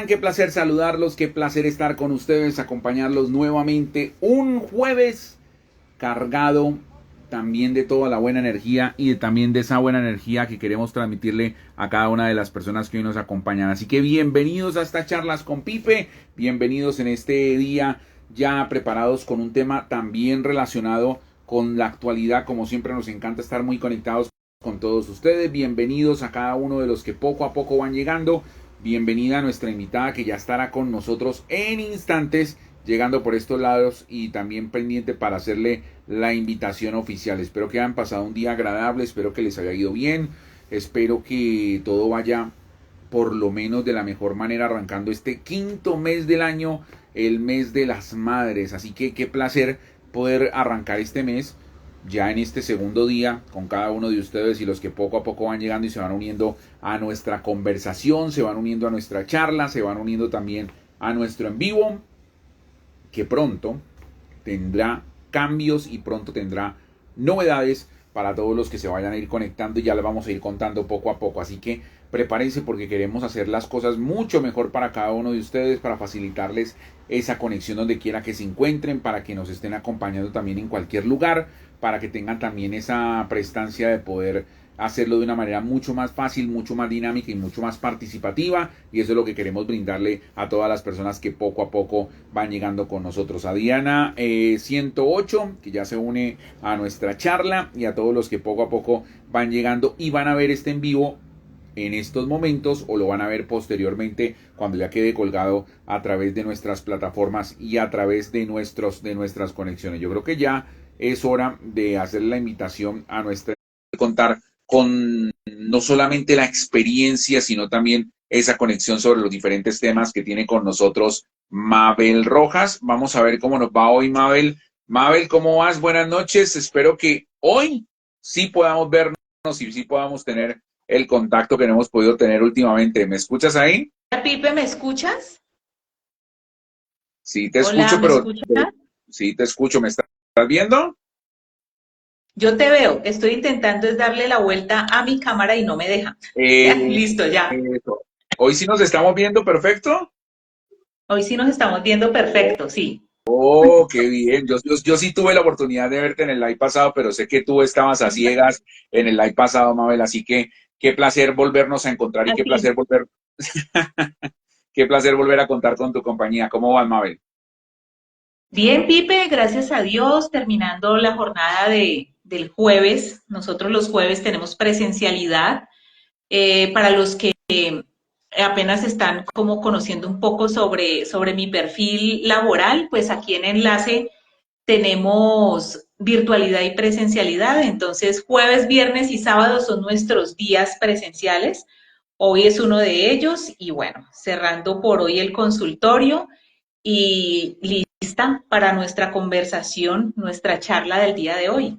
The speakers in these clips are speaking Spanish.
Qué placer saludarlos, qué placer estar con ustedes, acompañarlos nuevamente un jueves cargado también de toda la buena energía y también de esa buena energía que queremos transmitirle a cada una de las personas que hoy nos acompañan. Así que bienvenidos a estas charlas con Pipe, bienvenidos en este día ya preparados con un tema también relacionado con la actualidad. Como siempre nos encanta estar muy conectados con todos ustedes. Bienvenidos a cada uno de los que poco a poco van llegando. Bienvenida a nuestra invitada que ya estará con nosotros en instantes, llegando por estos lados y también pendiente para hacerle la invitación oficial. Espero que hayan pasado un día agradable, espero que les haya ido bien, espero que todo vaya por lo menos de la mejor manera arrancando este quinto mes del año, el mes de las madres. Así que qué placer poder arrancar este mes ya en este segundo día con cada uno de ustedes y los que poco a poco van llegando y se van uniendo a nuestra conversación, se van uniendo a nuestra charla, se van uniendo también a nuestro en vivo, que pronto tendrá cambios y pronto tendrá novedades para todos los que se vayan a ir conectando y ya les vamos a ir contando poco a poco. Así que prepárense porque queremos hacer las cosas mucho mejor para cada uno de ustedes, para facilitarles esa conexión donde quiera que se encuentren, para que nos estén acompañando también en cualquier lugar, para que tengan también esa prestancia de poder hacerlo de una manera mucho más fácil, mucho más dinámica y mucho más participativa, y eso es lo que queremos brindarle a todas las personas que poco a poco van llegando con nosotros. A Diana 108, que ya se une a nuestra charla, y a todos los que poco a poco van llegando y van a ver este en vivo en estos momentos o lo van a ver posteriormente cuando ya quede colgado a través de nuestras plataformas y a través de nuestras conexiones. Yo creo que ya es hora de hacer la invitación a nuestra contar con no solamente la experiencia, sino también esa conexión sobre los diferentes temas que tiene con nosotros Mabel Rojas. Vamos a ver cómo nos va hoy, Mabel. Mabel, ¿cómo vas? Buenas noches. Espero que hoy sí podamos vernos y sí podamos tener el contacto que no hemos podido tener últimamente. ¿Me escuchas ahí? Pipe, ¿me escuchas? Sí, te Hola, escucho, ¿me pero escuchas? sí te escucho. ¿Me estás viendo? Yo te veo. Estoy intentando es darle la vuelta a mi cámara y no me deja. Eh, Listo, ya. Hoy sí nos estamos viendo, perfecto. Hoy sí nos estamos viendo perfecto, sí. Oh, qué bien. Yo sí tuve la oportunidad de verte en el live pasado, pero sé que tú estabas a ciegas en el live pasado, Mabel. Así que qué placer volvernos a encontrar y qué Así. placer volver, qué placer volver a contar con tu compañía. ¿Cómo vas, Mabel? Bien, Pipe, gracias a Dios, terminando la jornada del jueves. Nosotros los jueves tenemos presencialidad. Para los que apenas están como conociendo un poco sobre mi perfil laboral, pues aquí en Enlace tenemos virtualidad y presencialidad, entonces jueves, viernes y sábado son nuestros días presenciales. Hoy es uno de ellos y bueno, cerrando por hoy el consultorio y lista para nuestra conversación, nuestra charla del día de hoy.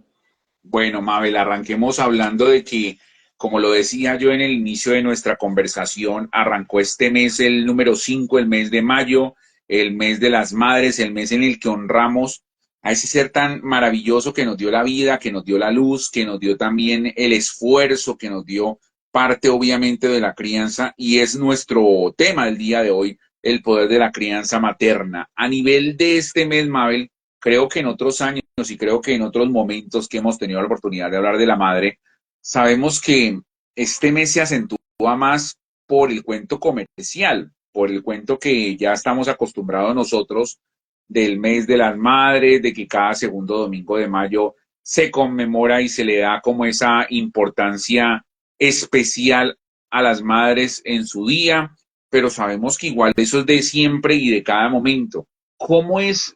Bueno, Mabel, arranquemos hablando de que, como lo decía yo en el inicio de nuestra conversación, arrancó este mes el número 5, el mes de mayo, el mes de las madres, el mes en el que honramos a ese ser tan maravilloso que nos dio la vida, que nos dio la luz, que nos dio también el esfuerzo, que nos dio parte obviamente de la crianza, y es nuestro tema del día de hoy, el poder de la crianza materna. A nivel de este mes, Mabel, creo que en otros años y creo que en otros momentos que hemos tenido la oportunidad de hablar de la madre, sabemos que este mes se acentúa más por el cuento comercial, por el cuento que ya estamos acostumbrados nosotros del mes de las madres, de que cada segundo domingo de mayo se conmemora y se le da como esa importancia especial a las madres en su día, pero sabemos que igual eso es de siempre y de cada momento. ¿Cómo es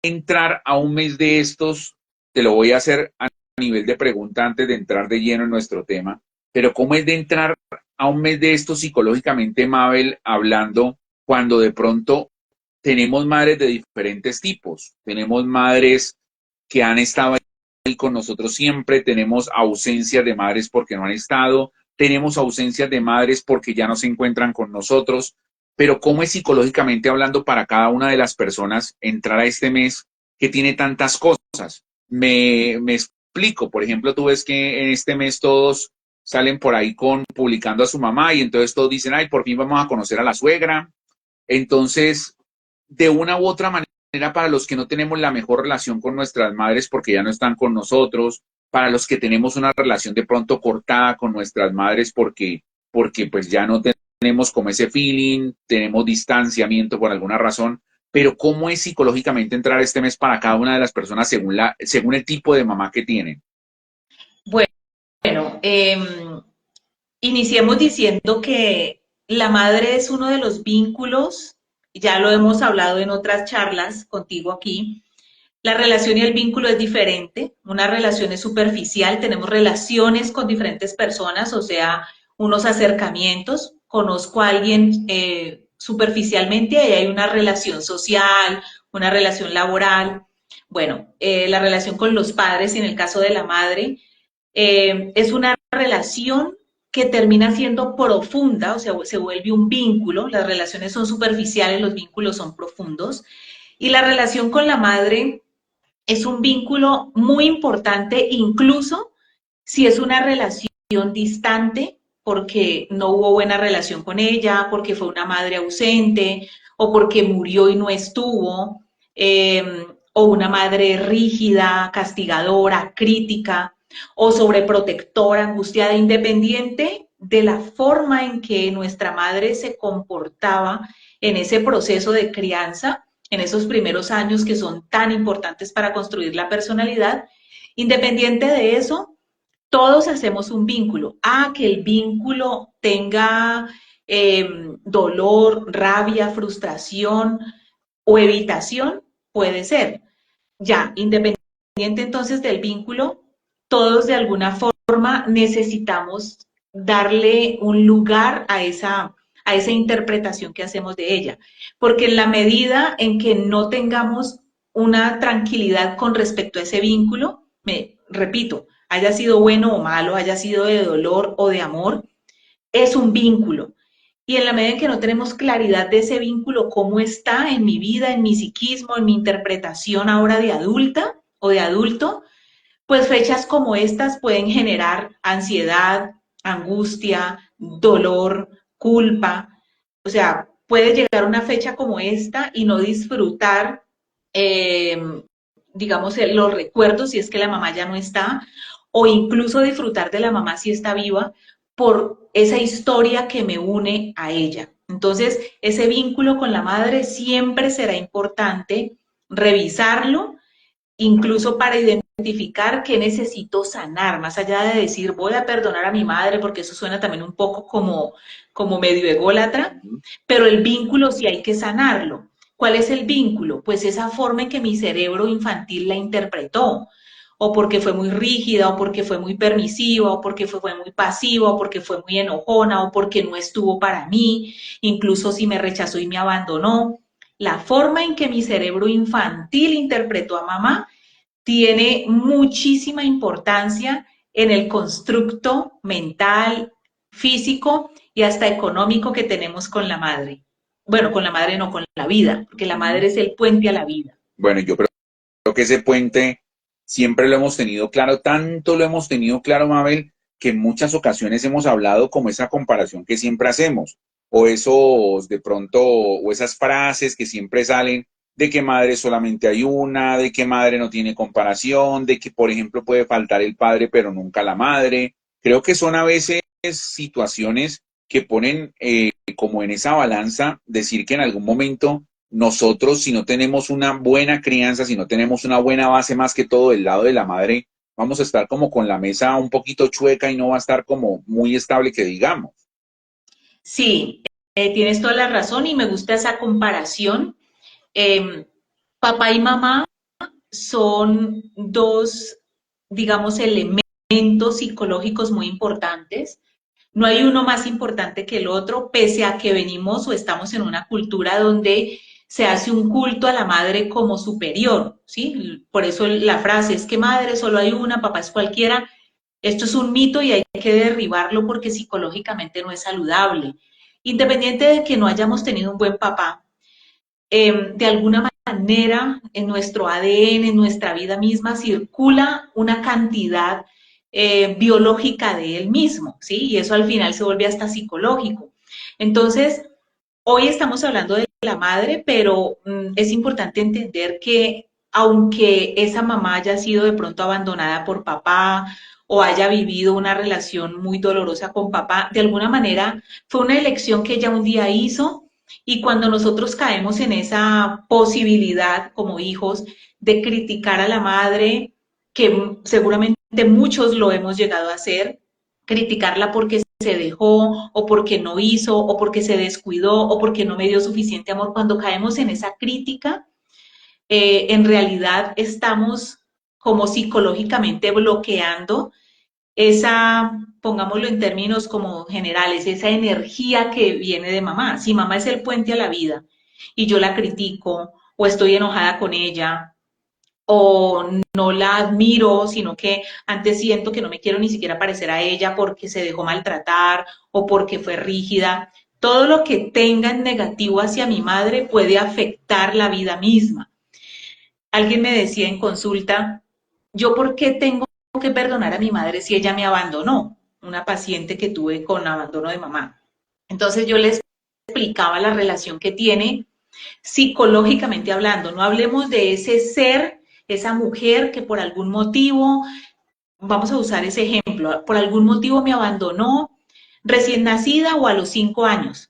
entrar a un mes de estos? Te lo voy a hacer a nivel de pregunta antes de entrar de lleno en nuestro tema, pero ¿cómo es de entrar a un mes de estos psicológicamente, Mabel, hablando cuando de pronto tenemos madres de diferentes tipos? Tenemos madres que han estado ahí con nosotros siempre, tenemos ausencias de madres porque no han estado, tenemos ausencias de madres porque ya no se encuentran con nosotros, pero ¿cómo es psicológicamente hablando para cada una de las personas entrar a este mes que tiene tantas cosas? Me explico, por ejemplo, tú ves que en este mes todos salen por ahí publicando a su mamá y entonces todos dicen, ay, por fin vamos a conocer a la suegra, Entonces, de una u otra manera, para los que no tenemos la mejor relación con nuestras madres porque ya no están con nosotros, para los que tenemos una relación de pronto cortada con nuestras madres porque pues ya no tenemos como ese feeling, tenemos distanciamiento por alguna razón, pero ¿cómo es psicológicamente entrar este mes para cada una de las personas según el tipo de mamá que tienen? Bueno, iniciemos diciendo que la madre es uno de los vínculos, ya lo hemos hablado en otras charlas contigo aquí. La relación y el vínculo es diferente. Una relación es superficial, tenemos relaciones con diferentes personas, o sea, unos acercamientos. Conozco a alguien superficialmente y hay una relación social, una relación laboral. Bueno, la relación con los padres, y en el caso de la madre, es una relación que termina siendo profunda, o sea, se vuelve un vínculo. Las relaciones son superficiales, los vínculos son profundos. Y la relación con la madre es un vínculo muy importante, incluso si es una relación distante, porque no hubo buena relación con ella, porque fue una madre ausente, o porque murió y no estuvo, o una madre rígida, castigadora, crítica, o sobreprotectora, angustiada, independiente de la forma en que nuestra madre se comportaba en ese proceso de crianza, en esos primeros años que son tan importantes para construir la personalidad. Independiente de eso, todos hacemos un vínculo. Que el vínculo tenga dolor, rabia, frustración o evitación, puede ser. Ya, independiente entonces del vínculo, todos de alguna forma necesitamos darle un lugar a esa interpretación que hacemos de ella. Porque en la medida en que no tengamos una tranquilidad con respecto a ese vínculo, me repito, haya sido bueno o malo, haya sido de dolor o de amor, es un vínculo. Y en la medida en que no tenemos claridad de ese vínculo, cómo está en mi vida, en mi psiquismo, en mi interpretación ahora de adulta o de adulto, pues fechas como estas pueden generar ansiedad, angustia, dolor, culpa. O sea, puede llegar una fecha como esta y no disfrutar, eh, digamos, los recuerdos si es que la mamá ya no está, o incluso disfrutar de la mamá si está viva, por esa historia que me une a ella. Entonces, ese vínculo con la madre siempre será importante revisarlo, incluso para identificar qué necesito sanar, más allá de decir voy a perdonar a mi madre, porque eso suena también un poco como medio ególatra, pero el vínculo sí hay que sanarlo. ¿Cuál es el vínculo? Pues esa forma en que mi cerebro infantil la interpretó, o porque fue muy rígida, o porque fue muy permisiva, o porque fue muy pasiva, o porque fue muy enojona, o porque no estuvo para mí, incluso si me rechazó y me abandonó. La forma en que mi cerebro infantil interpretó a mamá tiene muchísima importancia en el constructo mental, físico y hasta económico que tenemos con la madre. Bueno, con la madre no, con la vida, porque la madre es el puente a la vida. Bueno, yo creo que ese puente siempre lo hemos tenido claro, tanto lo hemos tenido claro, Mabel, que en muchas ocasiones hemos hablado como esa comparación que siempre hacemos, o esos de pronto, o esas frases que siempre salen de que madre solamente hay una, de que madre no tiene comparación, de que, por ejemplo, puede faltar el padre, pero nunca la madre. Creo que son a veces situaciones que ponen como en esa balanza, decir que en algún momento nosotros, si no tenemos una buena crianza, si no tenemos una buena base más que todo del lado de la madre, vamos a estar como con la mesa un poquito chueca y no va a estar como muy estable que digamos. Sí, tienes toda la razón y me gusta esa comparación. Eh, Papá y mamá son dos, digamos, elementos psicológicos muy importantes. No hay uno más importante que el otro, pese a que venimos o estamos en una cultura donde se hace un culto a la madre como superior, ¿sí? Por eso la frase es que madre solo hay una, papá es cualquiera. Esto es un mito y hay que derribarlo porque psicológicamente no es saludable. Independiente de que no hayamos tenido un buen papá, de alguna manera en nuestro ADN, en nuestra vida misma, circula una cantidad biológica de él mismo, ¿sí? Y eso al final se vuelve hasta psicológico. Entonces, Hoy estamos hablando de la madre, pero es importante entender que aunque esa mamá haya sido de pronto abandonada por papá o haya vivido una relación muy dolorosa con papá, de alguna manera fue una elección que ella un día hizo y cuando nosotros caemos en esa posibilidad como hijos de criticar a la madre, que seguramente muchos lo hemos llegado a hacer, criticarla porque se dejó o porque no hizo o porque se descuidó o porque no me dio suficiente amor, cuando caemos en esa crítica, en realidad estamos como psicológicamente bloqueando esa, pongámoslo en términos como generales, esa energía que viene de mamá. Si mamá es el puente a la vida y yo la critico o estoy enojada con ella o no la admiro, sino que antes siento que no me quiero ni siquiera parecer a ella porque se dejó maltratar o porque fue rígida. Todo lo que tenga en negativo hacia mi madre puede afectar la vida misma. Alguien me decía en consulta, ¿yo por qué tengo que perdonar a mi madre si ella me abandonó? Una paciente que tuve con abandono de mamá. Entonces yo les explicaba la relación que tiene psicológicamente hablando. No hablemos de ese ser, esa mujer que por algún motivo, vamos a usar ese ejemplo, por algún motivo me abandonó recién nacida o a los 5 años.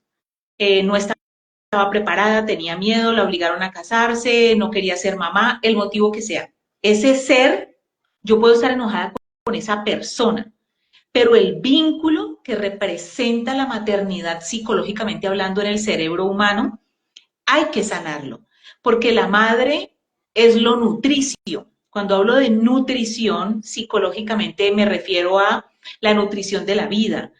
No estaba preparada, tenía miedo, la obligaron a casarse, no quería ser mamá, el motivo que sea. Ese ser, yo puedo estar enojada con esa persona, pero el vínculo que representa la maternidad psicológicamente hablando en el cerebro humano hay que sanarlo, porque la madre es lo nutricio. Cuando hablo de nutrición, psicológicamente me refiero a la nutrición de la vida.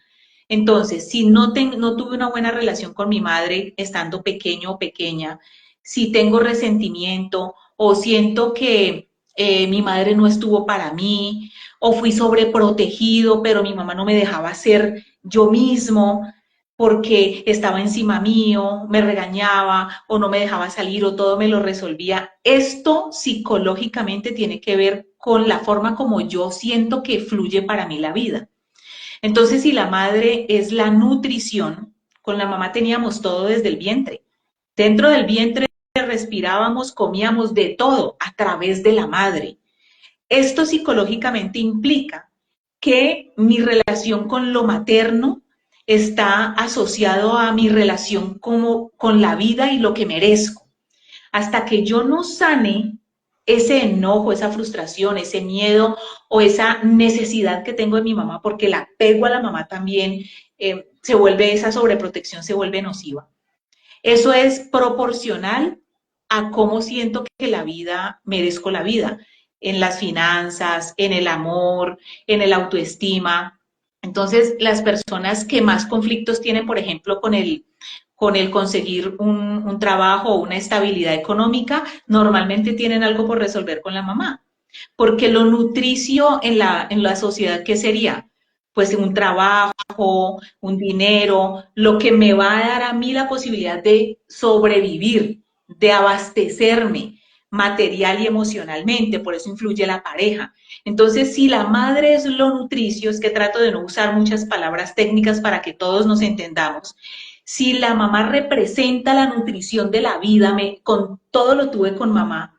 Entonces, si no tuve una buena relación con mi madre estando pequeño o pequeña, si tengo resentimiento o siento que mi madre no estuvo para mí o fui sobreprotegido, pero mi mamá no me dejaba ser yo mismo, porque estaba encima mío, me regañaba o no me dejaba salir o todo me lo resolvía. Esto psicológicamente tiene que ver con la forma como yo siento que fluye para mí la vida. Entonces, si la madre es la nutrición, con la mamá teníamos todo desde el vientre. Dentro del vientre respirábamos, comíamos de todo a través de la madre. Esto psicológicamente implica que mi relación con lo materno está asociado a mi relación con la vida y lo que merezco. Hasta que yo no sane ese enojo, esa frustración, ese miedo o esa necesidad que tengo de mi mamá, porque la apego a la mamá también se vuelve, esa sobreprotección se vuelve nociva. Eso es proporcional a cómo siento que la vida, merezco la vida, en las finanzas, en el amor, en el autoestima. Entonces, las personas que más conflictos tienen, por ejemplo, con el conseguir un trabajo o una estabilidad económica, normalmente tienen algo por resolver con la mamá. Porque lo nutricio en la sociedad, ¿qué sería? Pues un trabajo, un dinero, lo que me va a dar a mí la posibilidad de sobrevivir, de abastecerme material y emocionalmente, por eso influye la pareja. Entonces, si la madre es lo nutricio, es que trato de no usar muchas palabras técnicas para que todos nos entendamos. Si la mamá representa la nutrición de la vida, con todo lo tuve con mamá,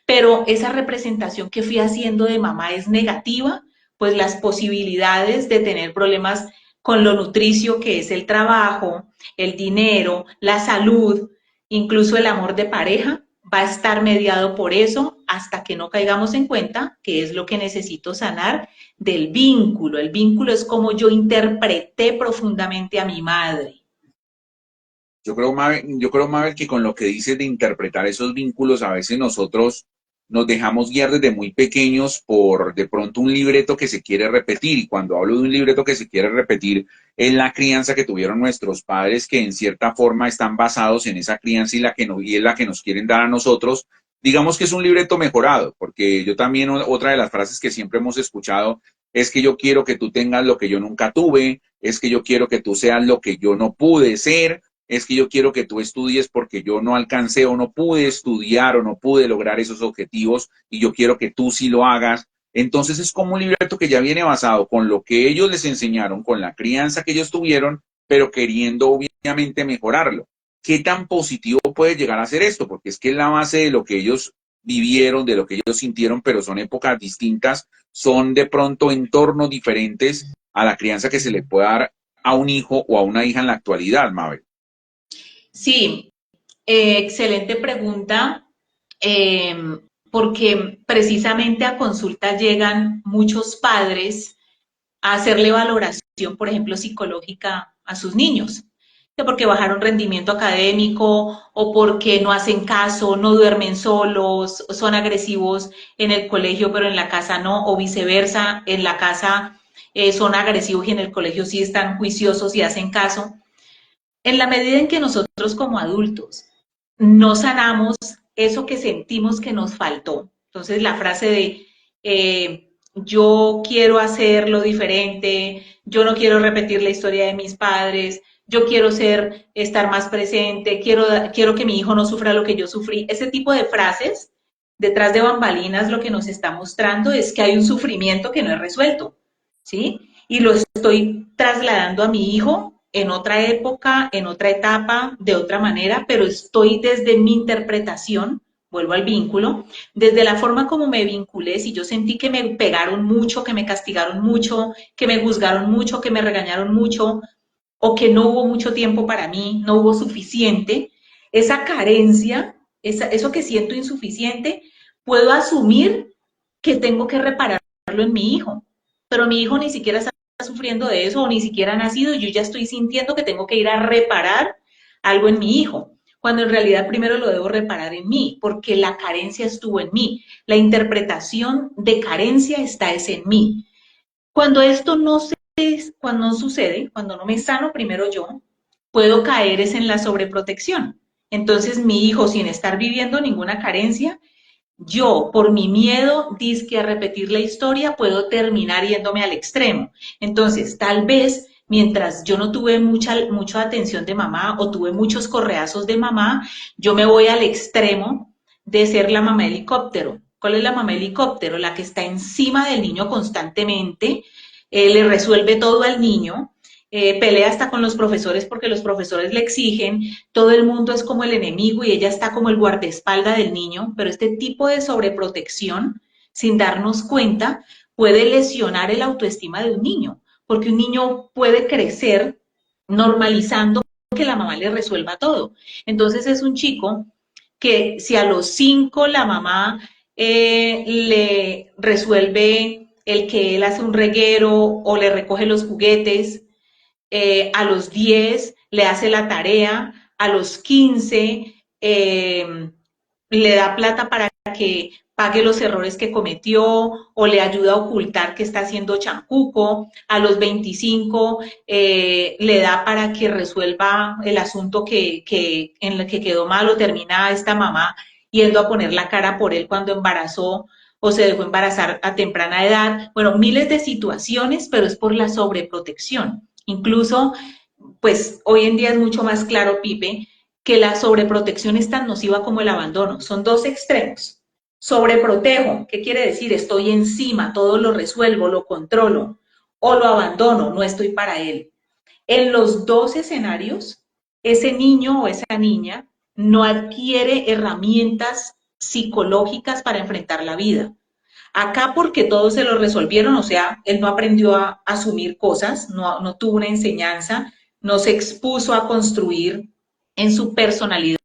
pero esa representación que fui haciendo de mamá es negativa, pues las posibilidades de tener problemas con lo nutricio que es el trabajo, el dinero, la salud, incluso el amor de pareja, va a estar mediado por eso hasta que no caigamos en cuenta que es lo que necesito sanar del vínculo. El vínculo es como yo interpreté profundamente a mi madre. Mabel, que con lo que dices de interpretar esos vínculos, a veces nosotros nos dejamos guiar desde muy pequeños por de pronto un libreto que se quiere repetir. Y cuando hablo de un libreto que se quiere repetir, es la crianza que tuvieron nuestros padres, que en cierta forma están basados en esa crianza y es la que nos quieren dar a nosotros. Digamos que es un libreto mejorado, porque yo también, otra de las frases que siempre hemos escuchado es que yo quiero que tú tengas lo que yo nunca tuve, es que yo quiero que tú seas lo que yo no pude ser, es que yo quiero que tú estudies porque yo no alcancé o no pude estudiar o no pude lograr esos objetivos y yo quiero que tú sí lo hagas. Entonces es como un libreto que ya viene basado con lo que ellos les enseñaron, con la crianza que ellos tuvieron, pero queriendo obviamente mejorarlo. ¿qué tan positivo puede llegar a ser esto? Porque es que es la base de lo que ellos vivieron, de lo que ellos sintieron, pero son épocas distintas, son de pronto entornos diferentes a la crianza que se le puede dar a un hijo o a una hija en la actualidad, Mabel. Sí, excelente pregunta, eh, porque precisamente a consulta llegan muchos padres a hacerle valoración, por ejemplo, psicológica a sus niños, que porque bajaron rendimiento académico o porque no hacen caso, no duermen solos, son agresivos en el colegio pero en la casa no, o viceversa, en la casa son agresivos y en el colegio sí están juiciosos y hacen caso. En la medida en que nosotros como adultos no sanamos eso que sentimos que nos faltó, entonces la frase de yo quiero hacerlo diferente, yo no quiero repetir la historia de mis padres, yo quiero estar más presente, quiero que mi hijo no sufra lo que yo sufrí, ese tipo de frases detrás de bambalinas lo que nos está mostrando es que hay un sufrimiento que no es resuelto, ¿sí? Y lo estoy trasladando a mi hijo en otra época, en otra etapa, de otra manera, pero estoy desde mi interpretación, vuelvo al vínculo, desde la forma como me vinculé, si yo sentí que me pegaron mucho, que me castigaron mucho, que me juzgaron mucho, que me regañaron mucho, o que no hubo mucho tiempo para mí, no hubo suficiente, esa carencia, eso que siento insuficiente, puedo asumir que tengo que repararlo en mi hijo, pero mi hijo ni siquiera está sufriendo de eso o ni siquiera ha nacido y yo ya estoy sintiendo que tengo que ir a reparar algo en mi hijo, cuando en realidad primero lo debo reparar en mí, porque la carencia estuvo en mí, la interpretación de carencia está es en mí. Cuando esto cuando no sucede, cuando no me sano primero yo, puedo caer es en la sobreprotección. Entonces mi hijo, sin estar viviendo ninguna carencia, yo, por mi miedo, dizque a repetir la historia, puedo terminar yéndome al extremo. Entonces, tal vez, mientras yo no tuve mucha atención de mamá o tuve muchos correazos de mamá, yo me voy al extremo de ser la mamá helicóptero. ¿Cuál es la mamá helicóptero? La que está encima del niño constantemente, le resuelve todo al niño, pelea hasta con los profesores porque los profesores le exigen, todo el mundo es como el enemigo y ella está como el guardaespaldas del niño, pero este tipo de sobreprotección, sin darnos cuenta, puede lesionar el autoestima de un niño, porque un niño puede crecer normalizando que la mamá le resuelva todo. Entonces es un chico que si a los 5 la mamá le resuelve el que él hace un reguero o le recoge los juguetes, a los 10 le hace la tarea, a los 15 le da plata para que pague los errores que cometió o le ayuda a ocultar que está haciendo chancuco, a los 25 le da para que resuelva el asunto en el que quedó mal o termina esta mamá yendo a poner la cara por él cuando embarazó o se dejó embarazar a temprana edad. Bueno, miles de situaciones, pero es por la sobreprotección. Incluso, pues hoy en día es mucho más claro, Pipe, que la sobreprotección es tan nociva como el abandono. Son dos extremos. Sobreprotejo, ¿qué quiere decir? Estoy encima, todo lo resuelvo, lo controlo, o lo abandono, no estoy para él. En los dos escenarios, ese niño o esa niña no adquiere herramientas psicológicas para enfrentar la vida. Acá porque todos se lo resolvieron, o sea, él no aprendió a asumir cosas, no tuvo una enseñanza, no se expuso a construir en su personalidad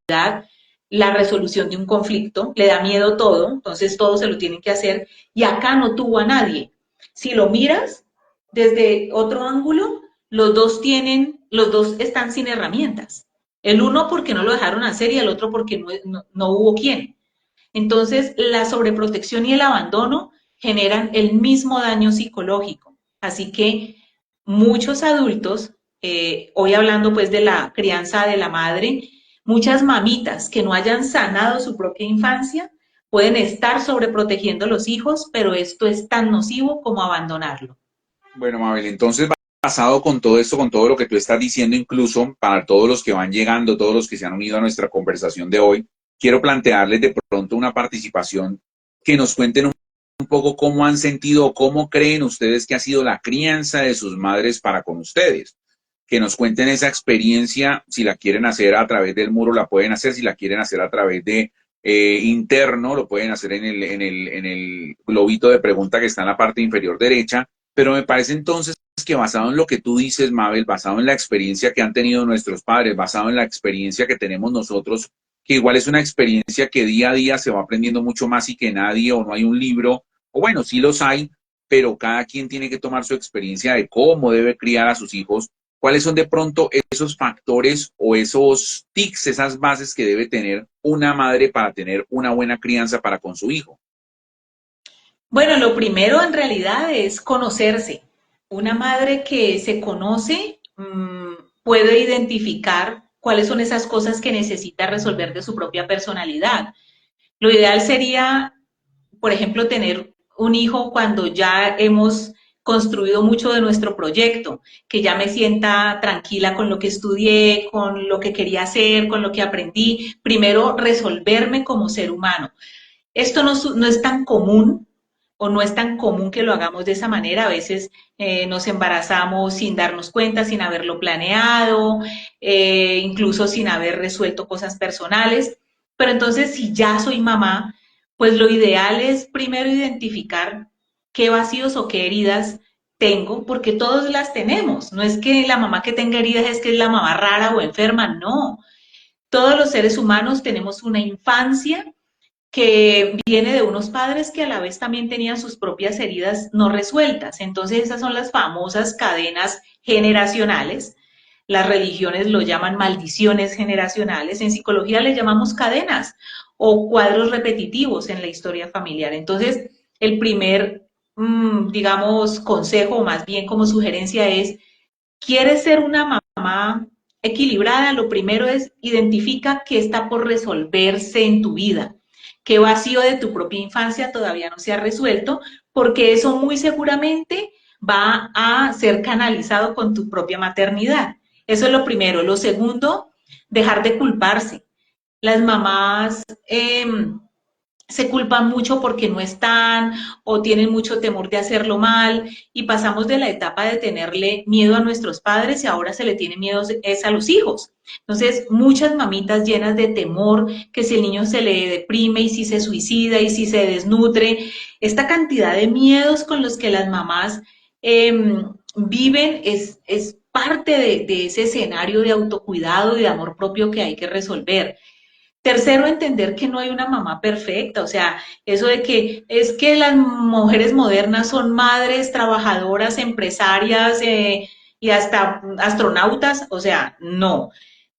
la resolución de un conflicto, le da miedo todo, entonces todo se lo tienen que hacer, y acá no tuvo a nadie. Si lo miras desde otro ángulo, los dos están sin herramientas. El uno porque no lo dejaron hacer y el otro porque no hubo quien. Entonces, la sobreprotección y el abandono generan el mismo daño psicológico. Así que muchos adultos, hoy hablando pues de la crianza de la madre, muchas mamitas que no hayan sanado su propia infancia pueden estar sobreprotegiendo a los hijos, pero esto es tan nocivo como abandonarlo. Bueno, Mabel, entonces basado con todo esto, con todo lo que tú estás diciendo, incluso para todos los que van llegando, todos los que se han unido a nuestra conversación de hoy, quiero plantearles de pronto una participación que nos cuenten un poco cómo han sentido o cómo creen ustedes que ha sido la crianza de sus madres para con ustedes. que nos cuenten esa experiencia. Si la quieren hacer a través del muro, la pueden hacer. Si la quieren hacer a través de interno, lo pueden hacer en el globito de pregunta que está en la parte inferior derecha. Pero me parece entonces que basado en lo que tú dices, Mabel, basado en la experiencia que han tenido nuestros padres, basado en la experiencia que tenemos nosotros, que igual es una experiencia que día a día se va aprendiendo mucho más y que nadie o no hay un libro, o bueno, sí los hay, pero cada quien tiene que tomar su experiencia de cómo debe criar a sus hijos. ¿Cuáles son de pronto esos factores o esos tics, esas bases que debe tener una madre para tener una buena crianza para con su hijo? Bueno, lo primero en realidad es conocerse. Una madre que se conoce puede identificar cuáles son esas cosas que necesita resolver de su propia personalidad. Lo ideal sería, por ejemplo, tener un hijo cuando ya hemos construido mucho de nuestro proyecto, que ya me sienta tranquila con lo que estudié, con lo que quería hacer, con lo que aprendí. Primero, resolverme como ser humano. Esto no es tan común o no es tan común que lo hagamos de esa manera. A veces nos embarazamos sin darnos cuenta, sin haberlo planeado, incluso sin haber resuelto cosas personales. Pero entonces, si ya soy mamá, pues lo ideal es primero identificar qué vacíos o qué heridas tengo, porque todos las tenemos. No es que la mamá que tenga heridas es que es la mamá rara o enferma, no. Todos los seres humanos tenemos una infancia que viene de unos padres que a la vez también tenían sus propias heridas no resueltas. Entonces esas son las famosas cadenas generacionales. Las religiones lo llaman maldiciones generacionales. En psicología le llamamos cadenas o cuadros repetitivos en la historia familiar. Entonces, el primer, digamos, consejo o más bien como sugerencia es, ¿quieres ser una mamá equilibrada? Lo primero es identifica qué está por resolverse en tu vida, qué vacío de tu propia infancia todavía no se ha resuelto, porque eso muy seguramente va a ser canalizado con tu propia maternidad. Eso es lo primero. Lo segundo, dejar de culparse. Las mamás se culpan mucho porque no están o tienen mucho temor de hacerlo mal y pasamos de la etapa de tenerle miedo a nuestros padres y ahora se le tiene miedo es a los hijos. Entonces, muchas mamitas llenas de temor, que si el niño se le deprime y si se suicida y si se desnutre, esta cantidad de miedos con los que las mamás viven es parte de ese escenario de autocuidado y de amor propio que hay que resolver. Tercero, entender que no hay una mamá perfecta, o sea, eso de que es que las mujeres modernas son madres, trabajadoras, empresarias y hasta astronautas, o sea, no,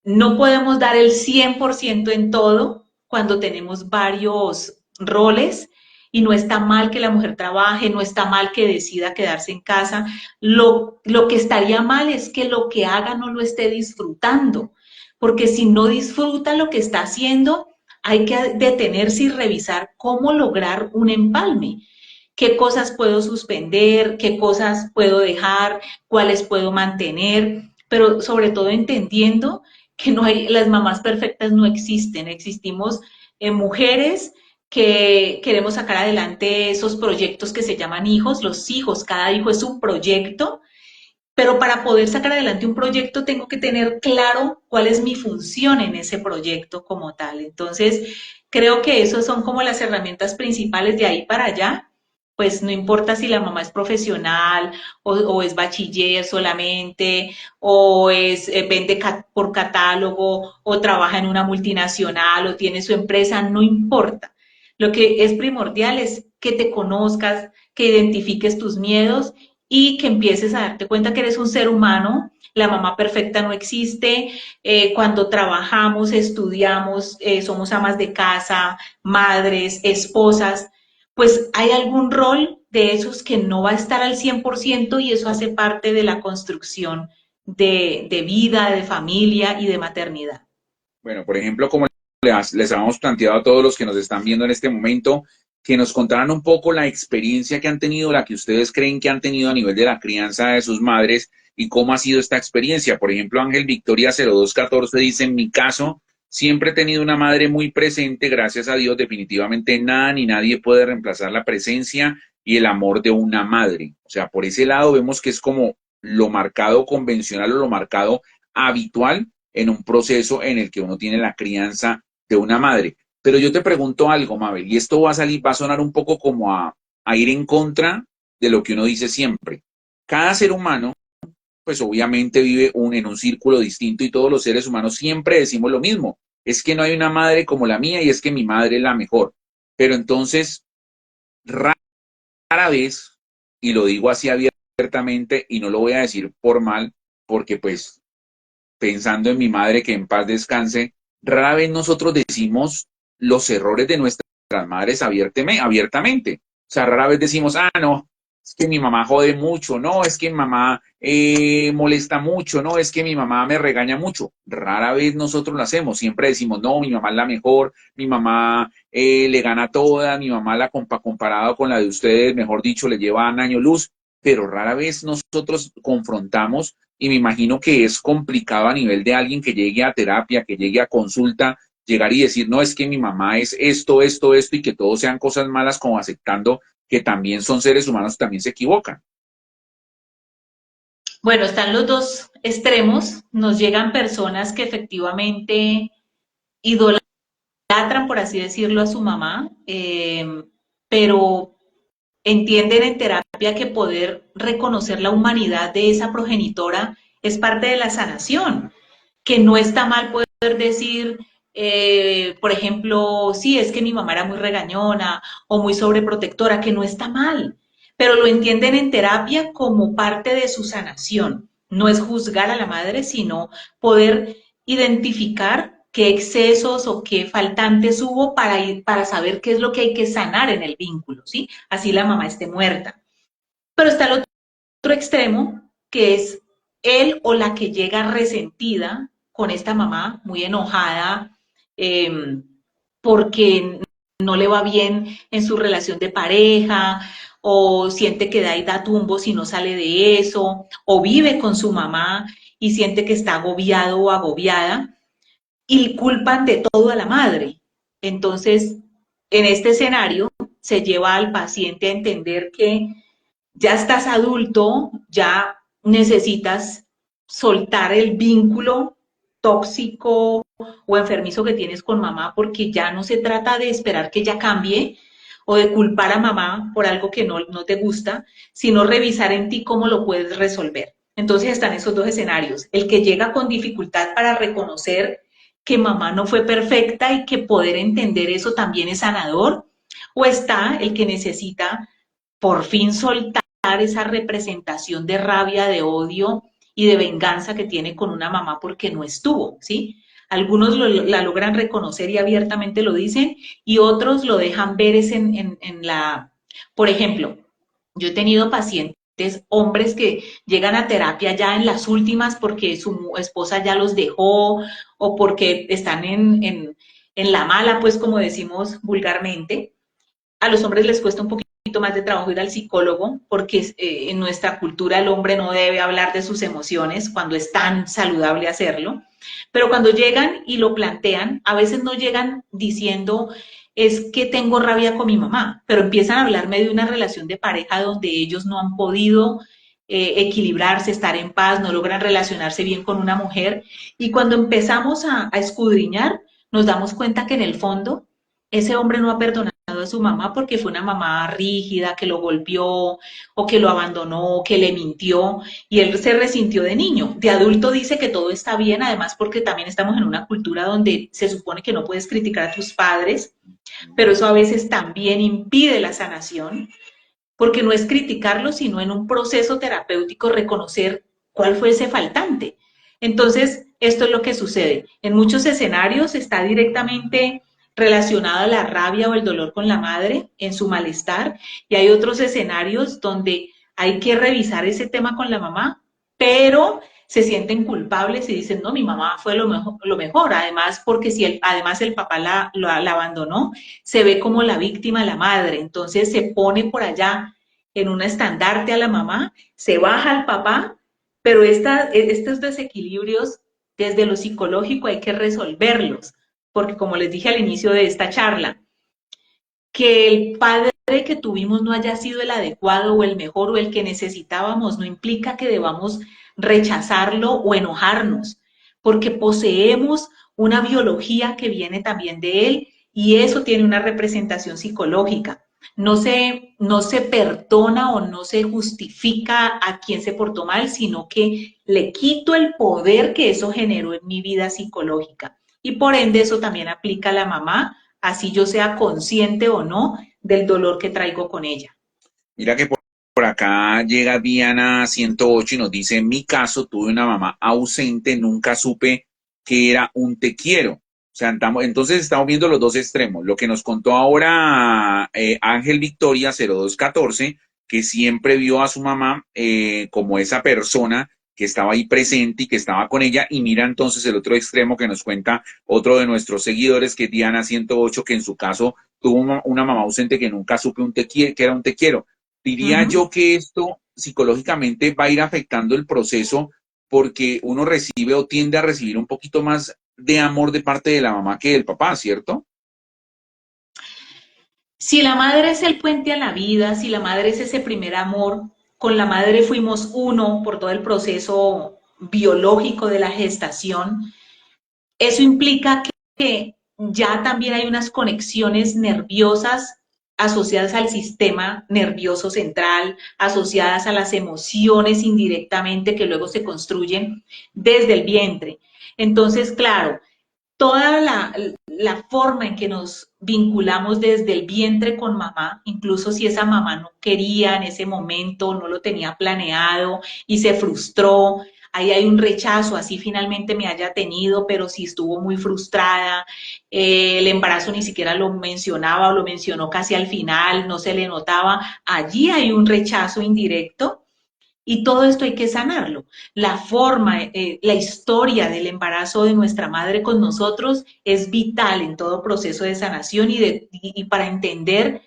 no podemos dar el 100% en todo cuando tenemos varios roles y no está mal que la mujer trabaje, no está mal que decida quedarse en casa, lo que estaría mal es que lo que haga no lo esté disfrutando porque si no disfruta lo que está haciendo, hay que detenerse y revisar cómo lograr un empalme. ¿Qué cosas puedo suspender? ¿Qué cosas puedo dejar? ¿Cuáles puedo mantener? Pero sobre todo entendiendo que no hay, las mamás perfectas no existen. Existimos mujeres que queremos sacar adelante esos proyectos que se llaman hijos. Los hijos, cada hijo es un proyecto pero para poder sacar adelante un proyecto tengo que tener claro cuál es mi función en ese proyecto como tal. Entonces, creo que esos son como las herramientas principales de ahí para allá. Pues no importa si la mamá es profesional o es bachiller solamente, o es vende por catálogo, o trabaja en una multinacional, o tiene su empresa, no importa. Lo que es primordial es que te conozcas, que identifiques tus miedos y que empieces a darte cuenta que eres un ser humano, la mamá perfecta no existe, cuando trabajamos, estudiamos, somos amas de casa, madres, esposas, pues hay algún rol de esos que no va a estar al 100% y eso hace parte de la construcción de vida, de familia y de maternidad. Bueno, por ejemplo, como les habíamos planteado a todos los que nos están viendo en este momento, que nos contaran un poco la experiencia que han tenido, la que ustedes creen que han tenido a nivel de la crianza de sus madres y cómo ha sido esta experiencia. Por ejemplo, Ángel Victoria 0214 dice, en mi caso, siempre he tenido una madre muy presente, gracias a Dios, definitivamente nada ni nadie puede reemplazar la presencia y el amor de una madre. O sea, por ese lado vemos que es como lo marcado convencional o lo marcado habitual en un proceso en el que uno tiene la crianza de una madre. Pero yo te pregunto algo, Mabel, y esto va a sonar un poco como a ir en contra de lo que uno dice siempre. Cada ser humano, pues obviamente vive en un círculo distinto y todos los seres humanos siempre decimos lo mismo. Es que no hay una madre como la mía y es que mi madre es la mejor. Pero entonces, rara vez, y lo digo así abiertamente y no lo voy a decir por mal, porque pues pensando en mi madre que en paz descanse, rara vez nosotros decimos los errores de nuestras madres abiertamente. O sea, rara vez decimos, ah, no, es que mi mamá jode mucho, no, es que mi mamá molesta mucho, no, es que mi mamá me regaña mucho. Rara vez nosotros lo hacemos, siempre decimos, no, mi mamá es la mejor, mi mamá le gana toda, mi mamá comparado con la de ustedes, mejor dicho, le lleva un año luz, pero rara vez nosotros confrontamos y me imagino que es complicado a nivel de alguien que llegue a terapia, que llegue a consulta, llegar y decir, no, es que mi mamá es esto, y que todo sean cosas malas, como aceptando que también son seres humanos, también se equivocan. Bueno, están los dos extremos. Nos llegan personas que efectivamente idolatran, por así decirlo, a su mamá, pero entienden en terapia que poder reconocer la humanidad de esa progenitora es parte de la sanación, que no está mal poder decir, por ejemplo, sí, es que mi mamá era muy regañona o muy sobreprotectora, que no está mal, pero lo entienden en terapia como parte de su sanación. No es juzgar a la madre, sino poder identificar qué excesos o qué faltantes hubo para saber qué es lo que hay que sanar en el vínculo, ¿sí? Así la mamá esté muerta. Pero está el otro extremo, que es él o la que llega resentida con esta mamá, muy enojada, porque no le va bien en su relación de pareja, o siente que da y da tumbos y no sale de eso, o vive con su mamá y siente que está agobiado o agobiada, y culpan de todo a la madre. Entonces, en este escenario, se lleva al paciente a entender que ya estás adulto, ya necesitas soltar el vínculo tóxico o enfermizo que tienes con mamá, porque ya no se trata de esperar que ella cambie o de culpar a mamá por algo que no te gusta, sino revisar en ti cómo lo puedes resolver. Entonces están esos dos escenarios, el que llega con dificultad para reconocer que mamá no fue perfecta y que poder entender eso también es sanador, o está el que necesita por fin soltar esa representación de rabia, de odio y de venganza que tiene con una mamá porque no estuvo, ¿sí? Algunos la logran reconocer y abiertamente lo dicen, y otros lo dejan ver es en la... Por ejemplo, yo he tenido pacientes, hombres que llegan a terapia ya en las últimas porque su esposa ya los dejó o porque están en la mala, pues como decimos vulgarmente. A los hombres les cuesta un poquito más de trabajo ir al psicólogo porque en nuestra cultura el hombre no debe hablar de sus emociones cuando es tan saludable hacerlo, pero cuando llegan y lo plantean, a veces no llegan diciendo es que tengo rabia con mi mamá, pero empiezan a hablarme de una relación de pareja donde ellos no han podido equilibrarse, estar en paz, no logran relacionarse bien con una mujer, y cuando empezamos a escudriñar, nos damos cuenta que en el fondo ese hombre no ha perdonado a su mamá porque fue una mamá rígida, que lo golpeó o que lo abandonó, que le mintió, y él se resintió de niño. De adulto dice que todo está bien, además porque también estamos en una cultura donde se supone que no puedes criticar a tus padres, pero eso a veces también impide la sanación, porque no es criticarlo, sino en un proceso terapéutico reconocer cuál fue ese faltante. Entonces, esto es lo que sucede. En muchos escenarios está directamente relacionado a la rabia o el dolor con la madre en su malestar, y hay otros escenarios donde hay que revisar ese tema con la mamá, pero se sienten culpables y dicen, no, mi mamá fue lo mejor. Además, porque si además el papá la abandonó, se ve como la víctima la madre, entonces se pone por allá en un estandarte a la mamá, se baja al papá, pero estos desequilibrios desde lo psicológico hay que resolverlos, porque como les dije al inicio de esta charla, que el padre que tuvimos no haya sido el adecuado o el mejor o el que necesitábamos, no implica que debamos rechazarlo o enojarnos, porque poseemos una biología que viene también de él y eso tiene una representación psicológica. No se perdona o no se justifica a quien se portó mal, sino que le quito el poder que eso generó en mi vida psicológica. Y por ende eso también aplica a la mamá, así yo sea consciente o no del dolor que traigo con ella. Mira que por acá llega Diana 108 y nos dice, en mi caso tuve una mamá ausente, nunca supe que era un te quiero. O sea, entonces estamos viendo los dos extremos. Lo que nos contó ahora Ángel Victoria 0214, que siempre vio a su mamá como esa persona que estaba ahí presente y que estaba con ella. Y mira entonces el otro extremo que nos cuenta otro de nuestros seguidores, que es Diana 108, que en su caso tuvo una mamá ausente que nunca supe que era un te quiero. Diría Ujú. yo que esto psicológicamente va a ir afectando el proceso porque uno recibe o tiende a recibir un poquito más de amor de parte de la mamá que del papá, ¿cierto? Si la madre es el puente a la vida, si la madre es ese primer amor, con la madre fuimos uno por todo el proceso biológico de la gestación, eso implica que ya también hay unas conexiones nerviosas asociadas al sistema nervioso central, asociadas a las emociones indirectamente que luego se construyen desde el vientre. Entonces, claro, toda la forma en que nos vinculamos desde el vientre con mamá, incluso si esa mamá no quería en ese momento, no lo tenía planeado y se frustró, ahí hay un rechazo, así finalmente me haya tenido, pero si estuvo muy frustrada, el embarazo ni siquiera lo mencionaba o lo mencionó casi al final, no se le notaba, allí hay un rechazo indirecto y todo esto hay que sanarlo. La forma, la historia del embarazo de nuestra madre con nosotros es vital en todo proceso de sanación y para entender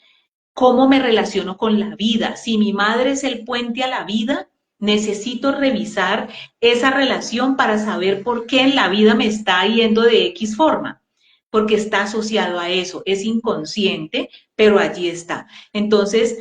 cómo me relaciono con la vida. Si mi madre es el puente a la vida, necesito revisar esa relación para saber por qué en la vida me está yendo de X forma, porque está asociado a eso, es inconsciente, pero allí está. Entonces,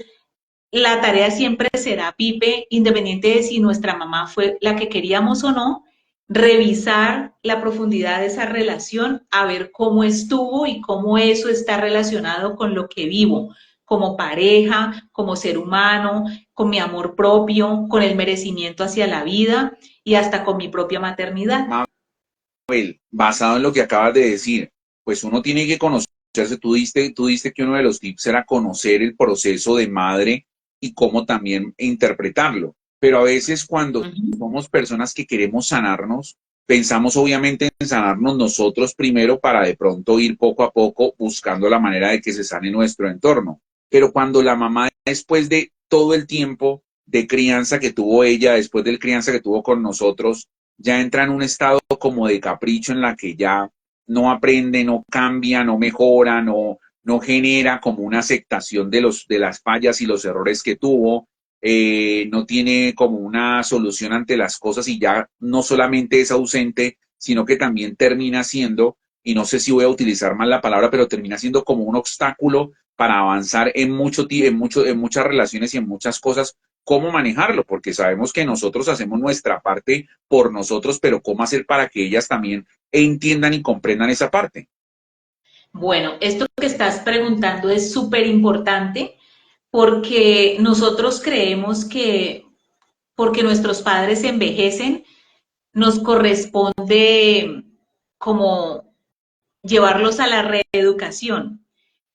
la tarea siempre será, Pipe, independiente de si nuestra mamá fue la que queríamos o no, revisar la profundidad de esa relación, a ver cómo estuvo y cómo eso está relacionado con lo que vivo como pareja, como ser humano, con mi amor propio, con el merecimiento hacia la vida y hasta con mi propia maternidad. Mabel, basado en lo que acabas de decir, pues uno tiene que conocerse. Tú diste que uno de los tips era conocer el proceso de madre y cómo también interpretarlo. Pero a veces cuando Uh -huh. somos personas que queremos sanarnos, pensamos obviamente en sanarnos nosotros primero para de pronto ir poco a poco buscando la manera de que se sane nuestro entorno. Pero cuando la mamá, después de todo el tiempo de crianza que tuvo ella, después de la crianza que tuvo con nosotros, ya entra en un estado como de capricho en la que ya no aprende, no cambia, no mejora, no genera como una aceptación de las fallas y los errores que tuvo, no tiene como una solución ante las cosas y ya no solamente es ausente, sino que también termina siendo, y no sé si voy a utilizar mal la palabra, pero termina siendo como un obstáculo para avanzar en muchas relaciones y en muchas cosas, cómo manejarlo, porque sabemos que nosotros hacemos nuestra parte por nosotros, pero cómo hacer para que ellas también entiendan y comprendan esa parte. Bueno, esto que estás preguntando es súper importante porque nosotros creemos que porque nuestros padres envejecen, nos corresponde como llevarlos a la reeducación.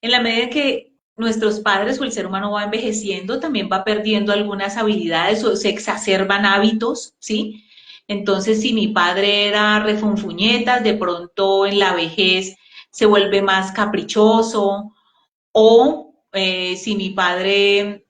En la medida que nuestros padres o el ser humano va envejeciendo, también va perdiendo algunas habilidades o se exacerban hábitos, ¿sí? Entonces, si mi padre era refunfuñetas, de pronto en la vejez se vuelve más caprichoso o si mi padre,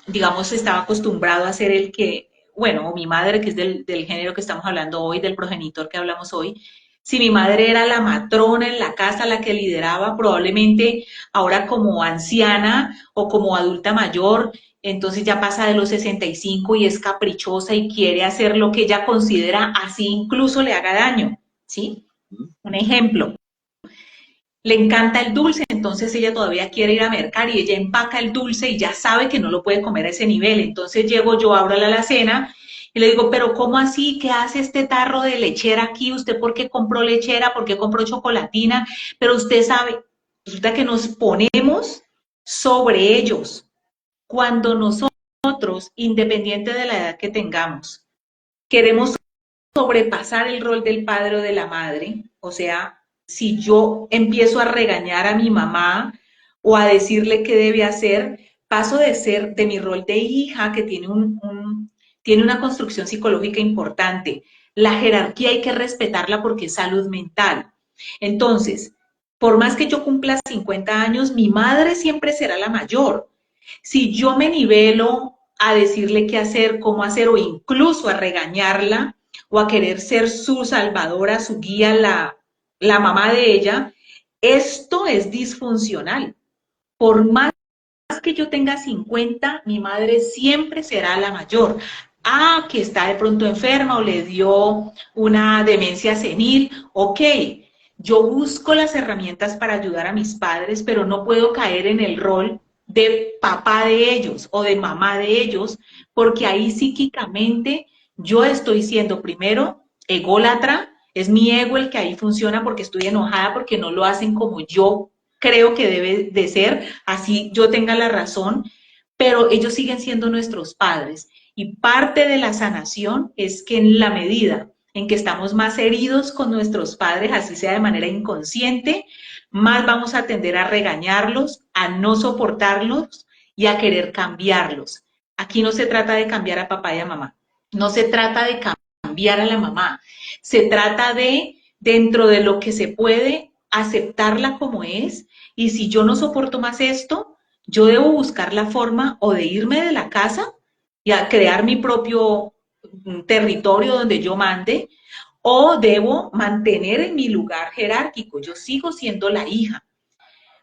digamos, estaba acostumbrado a ser el que, bueno, o mi madre, que es del género que estamos hablando hoy, del progenitor que hablamos hoy, si mi madre era la matrona en la casa, la que lideraba, probablemente ahora como anciana o como adulta mayor, entonces ya pasa de los 65 y es caprichosa y quiere hacer lo que ella considera así incluso le haga daño, ¿sí? Un ejemplo. le encanta el dulce, entonces ella todavía quiere ir a mercar y ella empaca el dulce y ya sabe que no lo puede comer a ese nivel. Entonces llego yo, abro la alacena y le digo, pero ¿cómo así? ¿Qué hace este tarro de lechera aquí? ¿Usted por qué compró lechera? ¿Por qué compró chocolatina? Pero usted sabe, resulta que nos ponemos sobre ellos cuando nosotros, independiente de la edad que tengamos, queremos sobrepasar el rol del padre o de la madre, o sea, si yo empiezo a regañar a mi mamá o a decirle qué debe hacer, paso de ser de mi rol de hija, que tiene, tiene una construcción psicológica importante. La jerarquía hay que respetarla porque es salud mental. Entonces, por más que yo cumpla 50 años, mi madre siempre será la mayor. Si yo me nivelo a decirle qué hacer, cómo hacer o incluso a regañarla o a querer ser su salvadora, su guía, la mamá de ella, esto es disfuncional. Por más que yo tenga 50, mi madre siempre será la mayor. Ah, que está de pronto enferma o le dio una demencia senil, ok. Yo busco las herramientas para ayudar a mis padres, pero no puedo caer en el rol de papá de ellos o de mamá de ellos, porque ahí psíquicamente yo estoy siendo primero ególatra, es mi ego el que ahí funciona porque estoy enojada, porque no lo hacen como yo creo que debe de ser, así yo tenga la razón, pero ellos siguen siendo nuestros padres. Y parte de la sanación es que en la medida en que estamos más heridos con nuestros padres, así sea de manera inconsciente, más vamos a tender a regañarlos, a no soportarlos y a querer cambiarlos. Aquí no se trata de cambiar a papá y a mamá, no se trata de cambiar a la mamá, se trata de, dentro de lo que se puede, aceptarla como es, y si yo no soporto más esto, yo debo buscar la forma o de irme de la casa y a crear mi propio territorio donde yo mande, o debo mantener en mi lugar jerárquico. Yo sigo siendo la hija.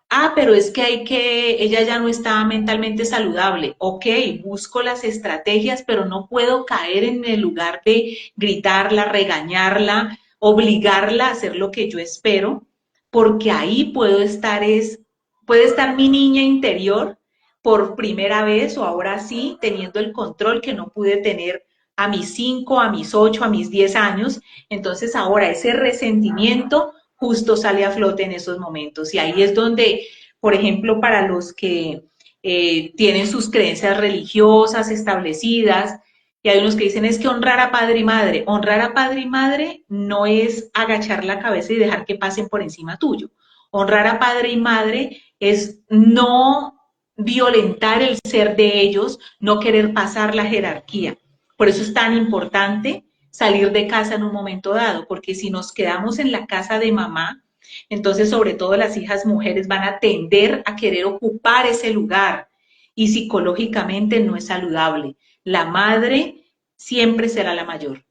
Ah, pero es que ella ya no está mentalmente saludable. Ok, busco las estrategias, pero no puedo caer en el lugar de gritarla, regañarla, obligarla a hacer lo que yo espero, porque ahí puede estar mi niña interior por primera vez o ahora sí, teniendo el control que no pude tener a mis 5, a mis 8, a mis 10 años. Entonces ahora ese resentimiento justo sale a flote en esos momentos. Y ahí es donde, por ejemplo, para los que tienen sus creencias religiosas establecidas, y hay unos que dicen es que honrar a padre y madre. Honrar a padre y madre no es agachar la cabeza y dejar que pasen por encima tuyo. Honrar a padre y madre es no violentar el ser de ellos, no querer pasar la jerarquía. Por eso es tan importante salir de casa en un momento dado, porque si nos quedamos en la casa de mamá, entonces sobre todo las hijas mujeres van a tender a querer ocupar ese lugar y psicológicamente no es saludable. La madre siempre será la mayor.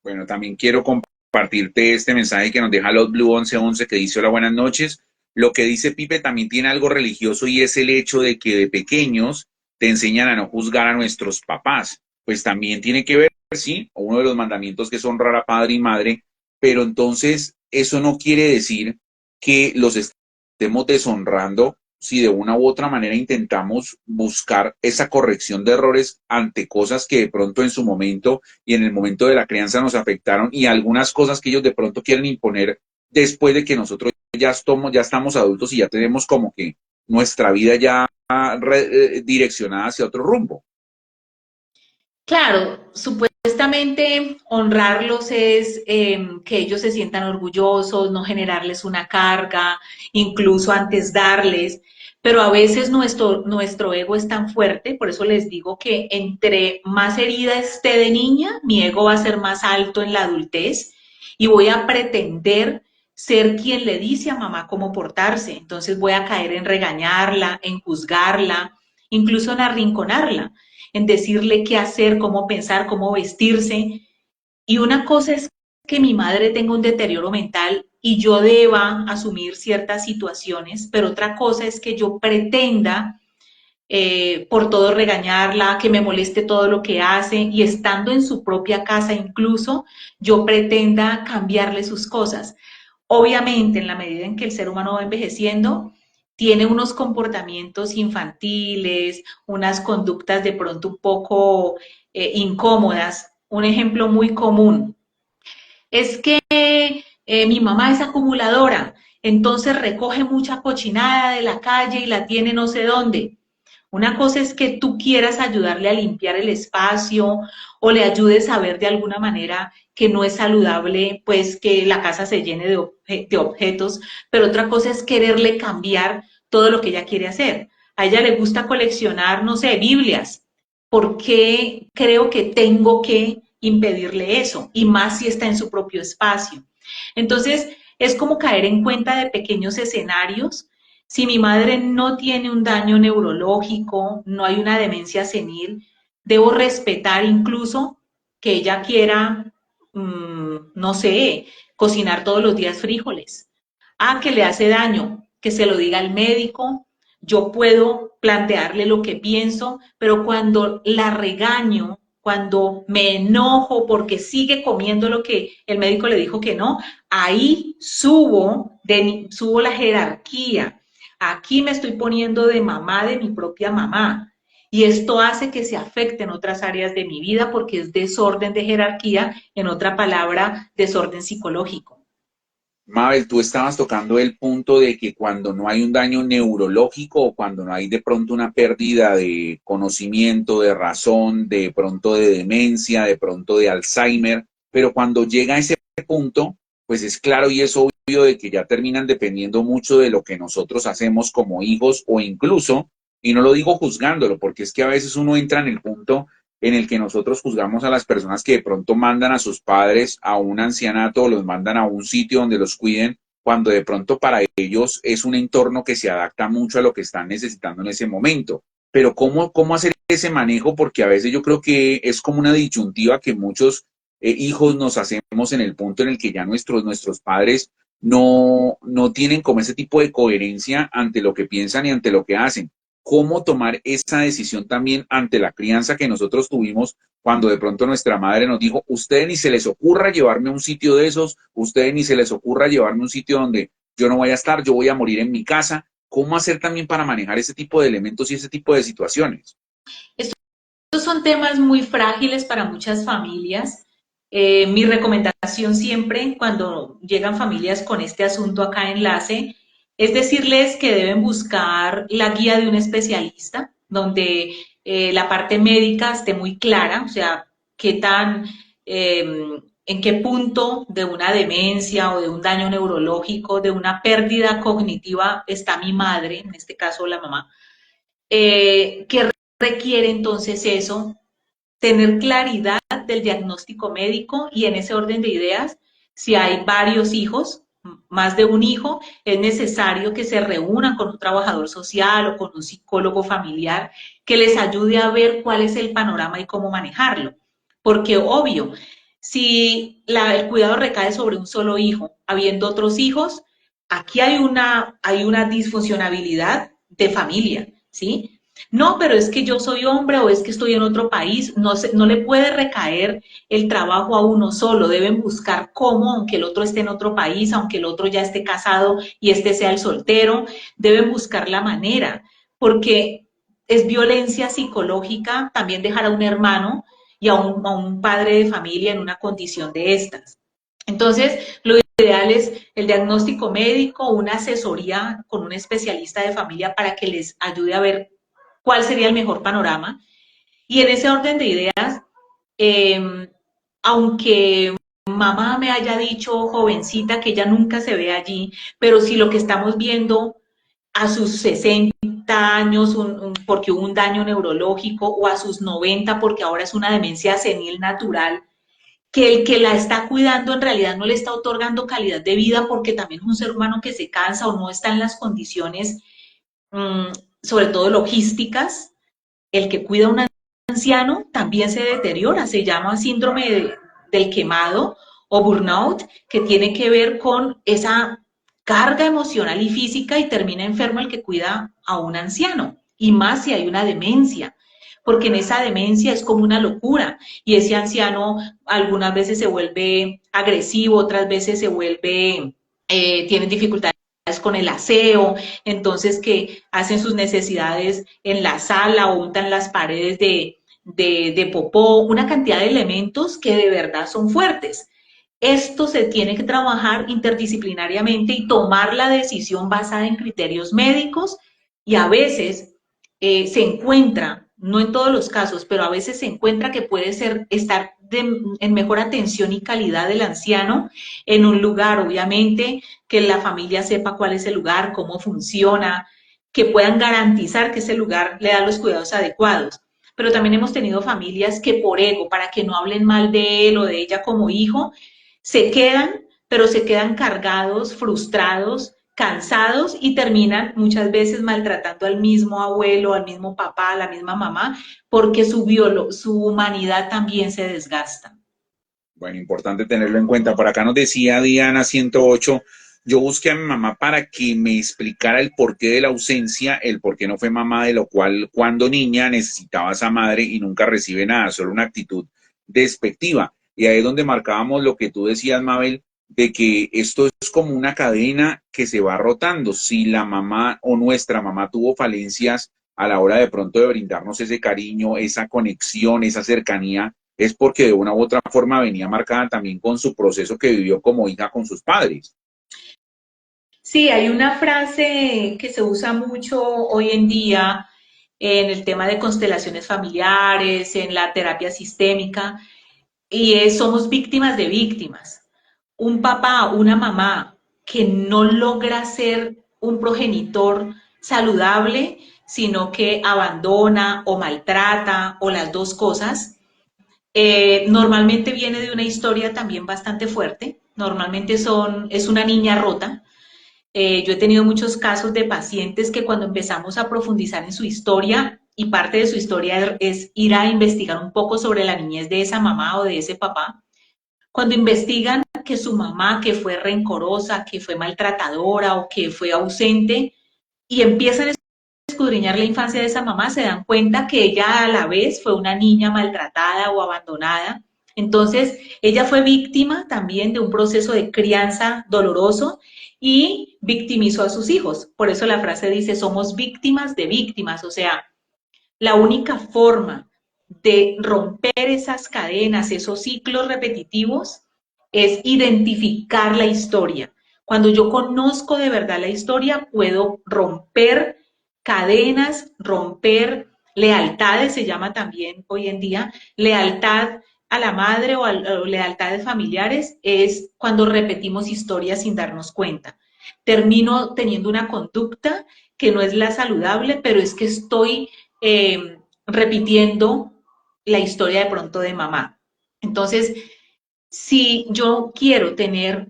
Bueno, también quiero compartirte este mensaje que nos deja los Blue 1111 que dice hola, buenas noches. Lo que dice Pipe también tiene algo religioso y es el hecho de que de pequeños te enseñan a no juzgar a nuestros papás. Pues también tiene que ver, sí, uno de los mandamientos que es honrar a padre y madre, pero entonces eso no quiere decir que los estemos deshonrando si de una u otra manera intentamos buscar esa corrección de errores ante cosas que de pronto en su momento y en el momento de la crianza nos afectaron y algunas cosas que ellos de pronto quieren imponer después de que nosotros ya estamos adultos y ya tenemos como que nuestra vida ya direccionada hacia otro rumbo. Claro, supuestamente honrarlos es que ellos se sientan orgullosos, no generarles una carga, incluso antes darles, pero a veces nuestro ego es tan fuerte, por eso les digo que entre más herida esté de niña, mi ego va a ser más alto en la adultez y voy a pretender ser quien le dice a mamá cómo portarse, entonces voy a caer en regañarla, en juzgarla, incluso en arrinconarla en decirle qué hacer, cómo pensar, cómo vestirse. Y una cosa es que mi madre tenga un deterioro mental y yo deba asumir ciertas situaciones, pero otra cosa es que yo pretenda por todo regañarla, que me moleste todo lo que hace y estando en su propia casa incluso, yo pretenda cambiarle sus cosas. obviamente en la medida en que el ser humano va envejeciendo, tiene unos comportamientos infantiles, unas conductas de pronto un poco incómodas. Un ejemplo muy común es que mi mamá es acumuladora, entonces recoge mucha cochinada de la calle y la tiene no sé dónde. Una cosa es que tú quieras ayudarle a limpiar el espacio o le ayudes a ver de alguna manera que no es saludable, pues que la casa se llene de objetos, pero otra cosa es quererle cambiar todo lo que ella quiere hacer. A ella le gusta coleccionar, no sé, Biblias. ¿Por qué creo que tengo que impedirle eso? Y más si está en su propio espacio. Entonces, es como caer en cuenta de pequeños escenarios. Si mi madre no tiene un daño neurológico, no hay una demencia senil, debo respetar incluso que ella quiera, no sé, cocinar todos los días frijoles. Ah, que le hace daño, que se lo diga al médico. Yo puedo plantearle lo que pienso, pero cuando la regaño, cuando me enojo porque sigue comiendo lo que el médico le dijo que no, ahí subo la jerarquía. Aquí me estoy poniendo de mamá de mi propia mamá. Y esto hace que se afecten otras áreas de mi vida porque es desorden de jerarquía, en otra palabra, desorden psicológico. Mabel, tú estabas tocando el punto de que cuando no hay un daño neurológico o cuando no hay de pronto una pérdida de conocimiento, de razón, de pronto de demencia, de pronto de Alzheimer, pero cuando llega a ese punto, pues es claro y es obvio de que ya terminan dependiendo mucho de lo que nosotros hacemos como hijos o incluso, y no lo digo juzgándolo, porque es que a veces uno entra en el punto en el que nosotros juzgamos a las personas que de pronto mandan a sus padres a un ancianato o los mandan a un sitio donde los cuiden, cuando de pronto para ellos es un entorno que se adapta mucho a lo que están necesitando en ese momento. Pero ¿cómo hacer ese manejo? Porque a veces yo creo que es como una disyuntiva que muchos hijos nos hacemos en el punto en el que ya nuestros padres no tienen como ese tipo de coherencia ante lo que piensan y ante lo que hacen. Cómo tomar esa decisión también ante la crianza que nosotros tuvimos cuando de pronto nuestra madre nos dijo, ustedes ni se les ocurra llevarme a un sitio de esos, ustedes ni se les ocurra llevarme a un sitio donde yo no voy a estar, yo voy a morir en mi casa. ¿Cómo hacer también para manejar ese tipo de elementos y ese tipo de situaciones? Estos son temas muy frágiles para muchas familias. Mi recomendación siempre cuando llegan familias con este asunto acá en Enlace es decirles que deben buscar la guía de un especialista donde la parte médica esté muy clara, o sea, qué tan, en qué punto de una demencia o de un daño neurológico, de una pérdida cognitiva está mi madre, en este caso la mamá. ¿Qué requiere entonces eso? Tener claridad del diagnóstico médico y en ese orden de ideas, si hay varios hijos, más de un hijo, es necesario que se reúnan con un trabajador social o con un psicólogo familiar que les ayude a ver cuál es el panorama y cómo manejarlo. Porque obvio, si el cuidado recae sobre un solo hijo, habiendo otros hijos, aquí hay una disfuncionabilidad de familia, ¿sí? No, pero es que yo soy hombre o es que estoy en otro país, no le puede recaer el trabajo a uno solo, deben buscar cómo, aunque el otro esté en otro país, aunque el otro ya esté casado y este sea el soltero, deben buscar la manera, porque es violencia psicológica también dejar a un hermano y a un padre de familia en una condición de estas. Entonces, lo ideal es el diagnóstico médico, una asesoría con un especialista de familia para que les ayude a ver cuál sería el mejor panorama. Y en ese orden de ideas, eh, aunque mamá me haya dicho, jovencita, que ella nunca se ve allí, pero si lo que estamos viendo a sus 60 años porque hubo un daño neurológico o a sus 90 porque ahora es una demencia senil natural, que el que la está cuidando en realidad no le está otorgando calidad de vida porque también es un ser humano que se cansa o no está en las condiciones, mmm, sobre todo logísticas. El que cuida a un anciano también se deteriora, se llama del quemado o burnout, que tiene que ver con esa carga emocional y física y termina enfermo el que cuida a un anciano, y más si hay una demencia, porque en esa demencia es como una locura y ese anciano algunas veces se vuelve agresivo, otras veces se vuelve tienen dificultades con el aseo, entonces que hacen sus necesidades en la sala o untan las paredes de popó, una cantidad de elementos que de verdad son fuertes. Esto se tiene que trabajar interdisciplinariamente y tomar la decisión basada en criterios médicos y a veces se encuentra, no en todos los casos, pero a veces se encuentra que puede ser estar en mejor atención y calidad del anciano en un lugar, obviamente, que la familia sepa cuál es el lugar, cómo funciona, que puedan garantizar que ese lugar le da los cuidados adecuados. Pero también hemos tenido familias que por ego, para que no hablen mal de él o de ella como hijo, se quedan, pero se quedan cargados, frustrados, cansados y terminan muchas veces maltratando al mismo abuelo, al mismo papá, a la misma mamá, porque su humanidad también se desgasta. Bueno, importante tenerlo en cuenta. Por acá nos decía Diana 108, yo busqué a mi mamá para que me explicara el porqué de la ausencia, el por qué no fue mamá, de lo cual cuando niña necesitaba a esa madre y nunca recibe nada, solo una actitud despectiva. Y ahí es donde marcábamos lo que tú decías, Mabel, de que esto es como una cadena que se va rotando. Si la mamá o nuestra mamá tuvo falencias a la hora de pronto de brindarnos ese cariño, esa conexión, esa cercanía, es porque de una u otra forma venía marcada también con su proceso que vivió como hija con sus padres. Sí, hay una frase que se usa mucho hoy en día en el tema de constelaciones familiares, en la terapia sistémica, y es somos víctimas de víctimas. Un papá, una mamá que no logra ser un progenitor saludable, sino que abandona o maltrata o las dos cosas, normalmente viene de una historia también bastante fuerte. Normalmente es una niña rota. Yo he tenido muchos casos de pacientes que cuando empezamos a profundizar en su historia, y parte de su historia es ir a investigar un poco sobre la niñez de esa mamá o de ese papá, cuando investigan que su mamá, que fue rencorosa, que fue maltratadora o que fue ausente, y empiezan a escudriñar la infancia de esa mamá, se dan cuenta que ella a la vez fue una niña maltratada o abandonada. Entonces, ella fue víctima también de un proceso de crianza doloroso y victimizó a sus hijos. Por eso la frase dice, somos víctimas de víctimas, o sea, la única forma de romper esas cadenas, esos ciclos repetitivos, es identificar la historia. Cuando yo conozco de verdad la historia, puedo romper cadenas, romper lealtades, se llama también hoy en día, lealtad a la madre o lealtades familiares, es cuando repetimos historias sin darnos cuenta. Termino teniendo una conducta que no es la saludable, pero es que estoy repitiendo la historia de pronto de mamá. Entonces, si yo quiero tener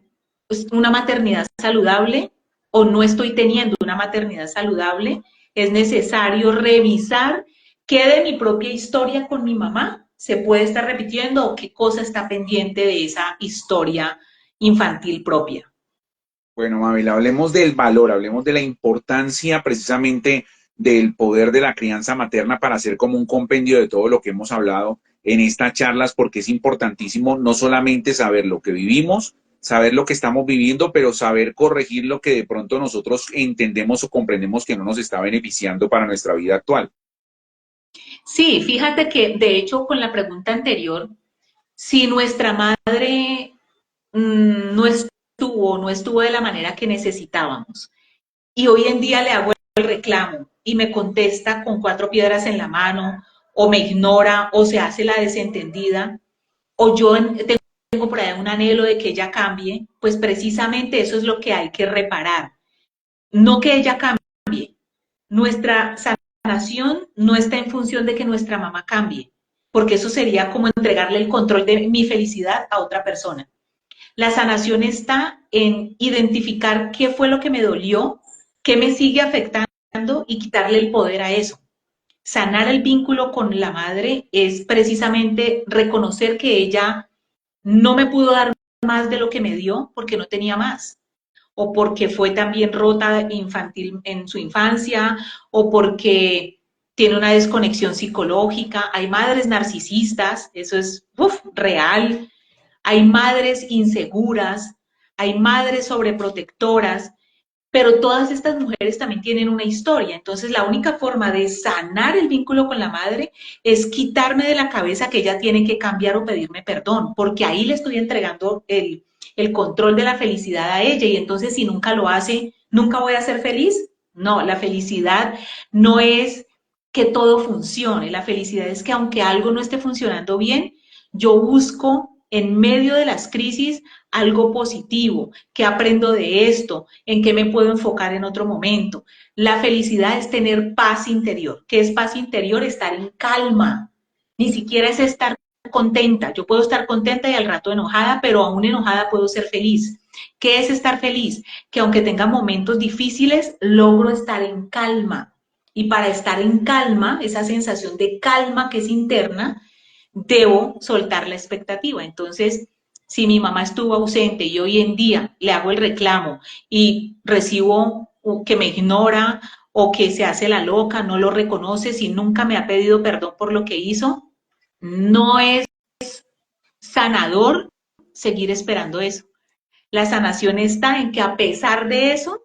pues, una maternidad saludable o no estoy teniendo una maternidad saludable, es necesario revisar qué de mi propia historia con mi mamá se puede estar repitiendo o qué cosa está pendiente de esa historia infantil propia. Bueno, Mabel, hablemos del valor, hablemos de la importancia precisamente del poder de la crianza materna para hacer como un compendio de todo lo que hemos hablado en estas charlas, porque es importantísimo no solamente saber lo que vivimos, saber lo que estamos viviendo, pero saber corregir lo que de pronto nosotros entendemos o comprendemos que no nos está beneficiando para nuestra vida actual. Sí, fíjate que de hecho con la pregunta anterior, si nuestra madre no estuvo de la manera que necesitábamos. Y hoy en día le hago el reclamo y me contesta con cuatro piedras en la mano, o me ignora, o se hace la desentendida, o yo tengo por ahí un anhelo de que ella cambie, pues precisamente eso es lo que hay que reparar. No que ella cambie. Nuestra sanación no está en función de que nuestra mamá cambie, porque eso sería como entregarle el control de mi felicidad a otra persona. La sanación está en identificar qué fue lo que me dolió, qué me sigue afectando y quitarle el poder a eso. Sanar el vínculo con la madre es precisamente reconocer que ella no me pudo dar más de lo que me dio porque no tenía más, o porque fue también rota infantil en su infancia, o porque tiene una desconexión psicológica. Hay madres narcisistas, eso es real. Hay madres inseguras, hay madres sobreprotectoras, pero todas estas mujeres también tienen una historia. Entonces, la única forma de sanar el vínculo con la madre es quitarme de la cabeza que ella tiene que cambiar o pedirme perdón, porque ahí le estoy entregando el control de la felicidad a ella y entonces si nunca lo hace, ¿nunca voy a ser feliz? No, la felicidad no es que todo funcione, la felicidad es que aunque algo no esté funcionando bien, yo busco en medio de las crisis algo positivo, qué aprendo de esto, en qué me puedo enfocar en otro momento. La felicidad es tener paz interior. ¿Qué es paz interior? Estar en calma. Ni siquiera es estar contenta. Yo puedo estar contenta y al rato enojada, pero aún enojada puedo ser feliz. ¿Qué es estar feliz? Que aunque tenga momentos difíciles, logro estar en calma. Y para estar en calma, esa sensación de calma que es interna, debo soltar la expectativa. Entonces, si mi mamá estuvo ausente y hoy en día le hago el reclamo y recibo que me ignora o que se hace la loca, no lo reconoce, si nunca me ha pedido perdón por lo que hizo, no es sanador seguir esperando eso. La sanación está en que a pesar de eso,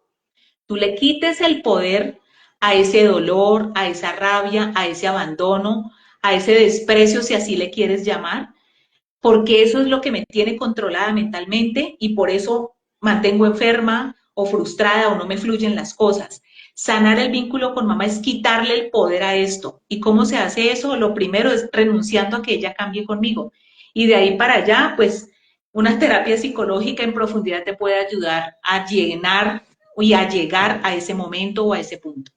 tú le quites el poder a ese dolor, a esa rabia, a ese abandono, a ese desprecio, si así le quieres llamar, porque eso es lo que me tiene controlada mentalmente y por eso mantengo enferma o frustrada o no me fluyen las cosas. Sanar el vínculo con mamá es quitarle el poder a esto. ¿Y cómo se hace eso? Lo primero es renunciando a que ella cambie conmigo. Y de ahí para allá, pues una terapia psicológica en profundidad te puede ayudar a llenar y a llegar a ese momento o a ese punto.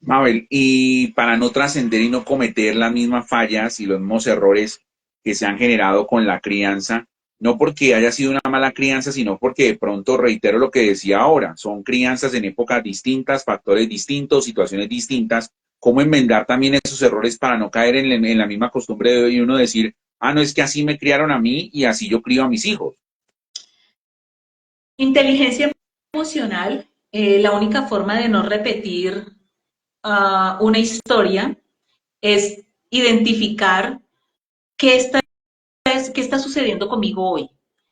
Mabel, y para no trascender y no cometer las mismas fallas y los mismos errores que se han generado con la crianza, no porque haya sido una mala crianza, sino porque de pronto, reitero lo que decía ahora, son crianzas en épocas distintas, factores distintos, situaciones distintas, cómo enmendar también esos errores para no caer en la misma costumbre de hoy uno decir, ah, no, es que así me criaron a mí y así yo crío a mis hijos. Inteligencia emocional, la única forma de no repetir una historia es identificar qué está sucediendo conmigo hoy.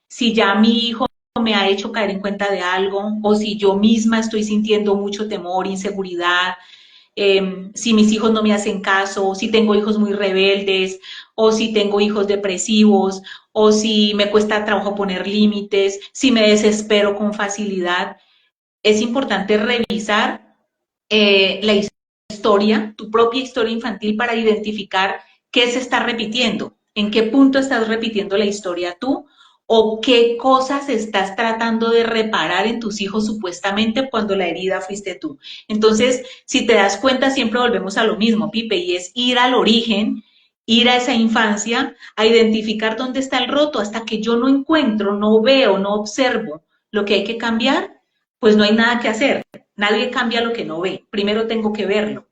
Si ya mi hijo me ha hecho caer en cuenta de algo o si yo misma estoy sintiendo mucho temor, inseguridad, si mis hijos no me hacen caso, si tengo hijos muy rebeldes o si tengo hijos depresivos o si me cuesta trabajo poner límites, si me desespero con facilidad. Es importante revisar la historia, tu propia historia infantil para identificar qué se está repitiendo, en qué punto estás repitiendo la historia tú o qué cosas estás tratando de reparar en tus hijos supuestamente cuando la herida fuiste tú. Entonces, si te das cuenta, siempre volvemos a lo mismo, Pipe, y es ir al origen, ir a esa infancia, a identificar dónde está el roto, hasta que yo no encuentro, no veo, no observo lo que hay que cambiar, pues no hay nada que hacer. Nadie cambia lo que no ve. Primero tengo que verlo.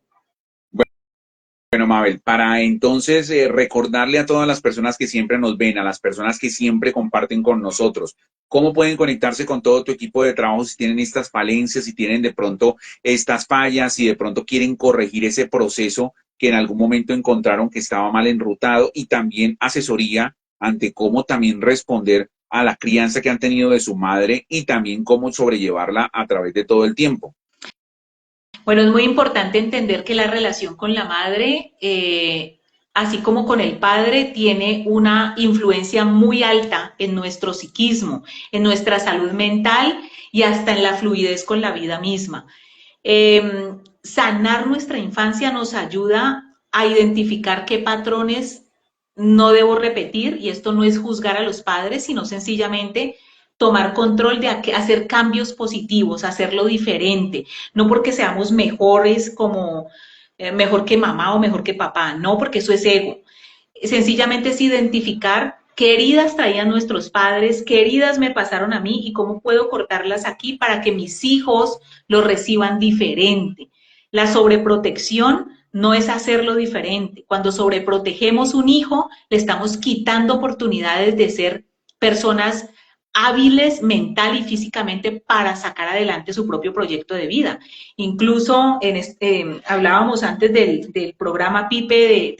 Bueno, Mabel, para entonces recordarle a todas las personas que siempre nos ven, a las personas que siempre comparten con nosotros, cómo pueden conectarse con todo tu equipo de trabajo si tienen estas falencias, si tienen de pronto estas fallas, si de pronto quieren corregir ese proceso que en algún momento encontraron que estaba mal enrutado y también asesoría ante cómo también responder a la crianza que han tenido de su madre y también cómo sobrellevarla a través de todo el tiempo. Bueno, es muy importante entender que la relación con la madre, así como con el padre, tiene una influencia muy alta en nuestro psiquismo, en nuestra salud mental y hasta en la fluidez con la vida misma. Sanar nuestra infancia nos ayuda a identificar qué patrones no debo repetir, y esto no es juzgar a los padres, sino sencillamente tomar control de hacer cambios positivos, hacerlo diferente, no porque seamos mejores como mejor que mamá o mejor que papá, no, porque eso es ego. Sencillamente es identificar qué heridas traían nuestros padres, qué heridas me pasaron a mí y cómo puedo cortarlas aquí para que mis hijos lo reciban diferente. La sobreprotección no es hacerlo diferente. Cuando sobreprotegemos un hijo, le estamos quitando oportunidades de ser personas hábiles mental y físicamente para sacar adelante su propio proyecto de vida. Incluso hablábamos antes del programa Pipe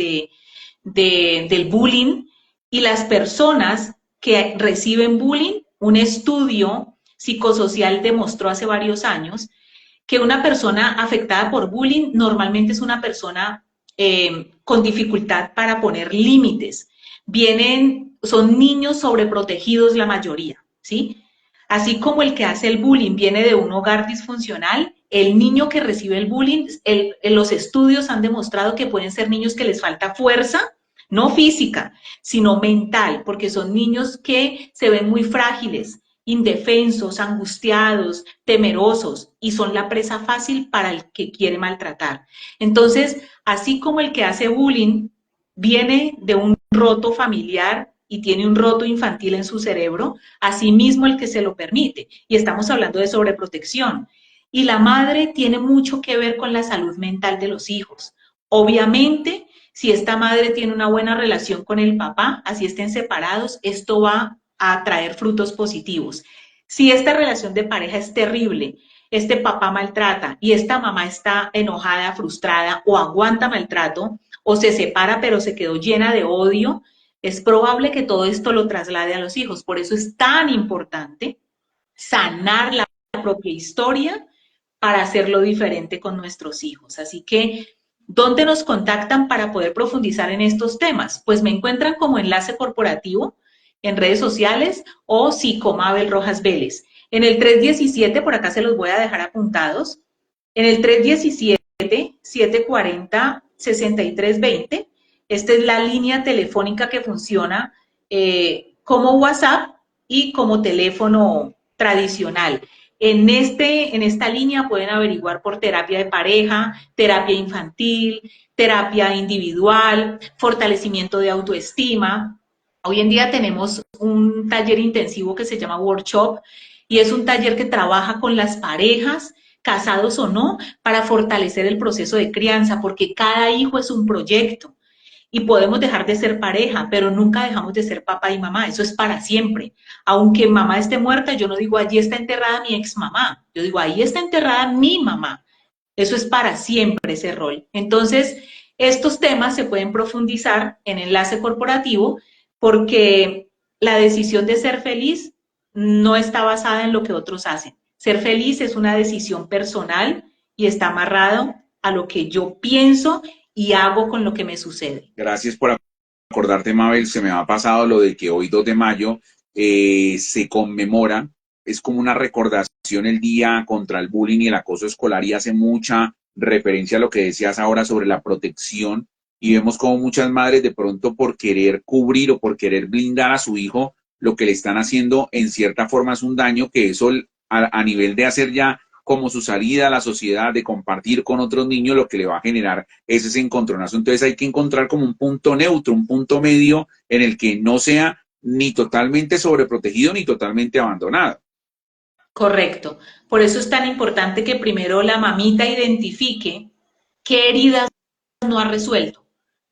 del bullying y las personas que reciben bullying, un estudio psicosocial demostró hace varios años que una persona afectada por bullying normalmente es una persona con dificultad para poner límites. Son niños sobreprotegidos la mayoría, ¿sí? Así como el que hace el bullying viene de un hogar disfuncional, el niño que recibe el bullying, los estudios han demostrado que pueden ser niños que les falta fuerza, no física, sino mental, porque son niños que se ven muy frágiles, indefensos, angustiados, temerosos, y son la presa fácil para el que quiere maltratar. Entonces, así como el que hace bullying viene de un roto familiar y tiene un roto infantil en su cerebro, asimismo el que se lo permite. Y estamos hablando de sobreprotección. Y la madre tiene mucho que ver con la salud mental de los hijos. Obviamente, si esta madre tiene una buena relación con el papá, así estén separados, esto va a traer frutos positivos. Si esta relación de pareja es terrible, este papá maltrata y esta mamá está enojada, frustrada o aguanta maltrato o se separa pero se quedó llena de odio, es probable que todo esto lo traslade a los hijos. Por eso es tan importante sanar la propia historia para hacerlo diferente con nuestros hijos. Así que, ¿dónde nos contactan para poder profundizar en estos temas? Pues me encuentran como Enlace Corporativo en redes sociales o Psicomabel Rojas Vélez. En el 317, por acá se los voy a dejar apuntados, en el 317-740-6320, esta es la línea telefónica que funciona como WhatsApp y como teléfono tradicional. En esta línea pueden averiguar por terapia de pareja, terapia infantil, terapia individual, fortalecimiento de autoestima. Hoy en día tenemos un taller intensivo que se llama Workshop y es un taller que trabaja con las parejas, casados o no, para fortalecer el proceso de crianza, porque cada hijo es un proyecto. Y podemos dejar de ser pareja, pero nunca dejamos de ser papá y mamá, eso es para siempre. Aunque mamá esté muerta, yo no digo allí está enterrada mi ex mamá, yo digo ahí está enterrada mi mamá. Eso es para siempre ese rol. Entonces, estos temas se pueden profundizar en Enlace Corporativo porque la decisión de ser feliz no está basada en lo que otros hacen. Ser feliz es una decisión personal y está amarrado a lo que yo pienso y hago con lo que me sucede. Gracias por acordarte, Mabel. Se me ha pasado lo de que hoy 2 de mayo se conmemora, es como una recordación el Día contra el Bullying y el Acoso Escolar y hace mucha referencia a lo que decías ahora sobre la protección y vemos como muchas madres de pronto por querer cubrir o por querer blindar a su hijo, lo que le están haciendo en cierta forma es un daño que eso a nivel de hacer ya como su salida a la sociedad, de compartir con otros niños, lo que le va a generar es ese encontronazo. Entonces hay que encontrar como un punto neutro, un punto medio en el que no sea ni totalmente sobreprotegido ni totalmente abandonado. Correcto. Por eso es tan importante que primero la mamita identifique qué heridas no ha resuelto,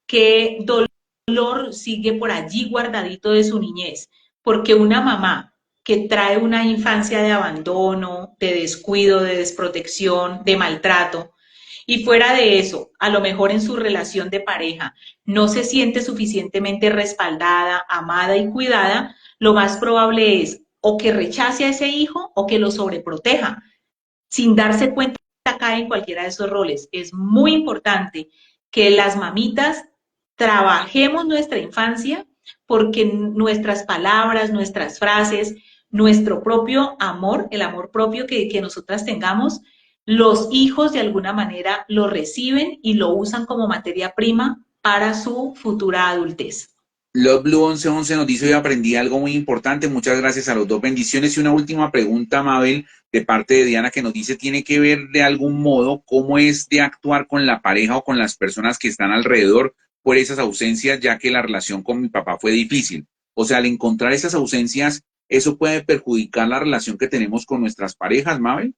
qué dolor sigue por allí guardadito de su niñez. Porque una mamá que trae una infancia de abandono, de descuido, de desprotección, de maltrato, y fuera de eso, a lo mejor en su relación de pareja, no se siente suficientemente respaldada, amada y cuidada, lo más probable es o que rechace a ese hijo o que lo sobreproteja. Sin darse cuenta, cae en cualquiera de esos roles. Es muy importante que las mamitas trabajemos nuestra infancia porque nuestras palabras, nuestras frases, nuestro propio amor, el amor propio que nosotras tengamos, los hijos de alguna manera lo reciben y lo usan como materia prima para su futura adultez. Love Blue 1111 nos dice: hoy aprendí algo muy importante. Muchas gracias a los dos. Bendiciones. Y una última pregunta, Mabel, de parte de Diana, que nos dice: ¿tiene que ver de algún modo cómo es de actuar con la pareja o con las personas que están alrededor por esas ausencias, ya que la relación con mi papá fue difícil? O sea, al encontrar esas ausencias, ¿eso puede perjudicar la relación que tenemos con nuestras parejas, Mabel?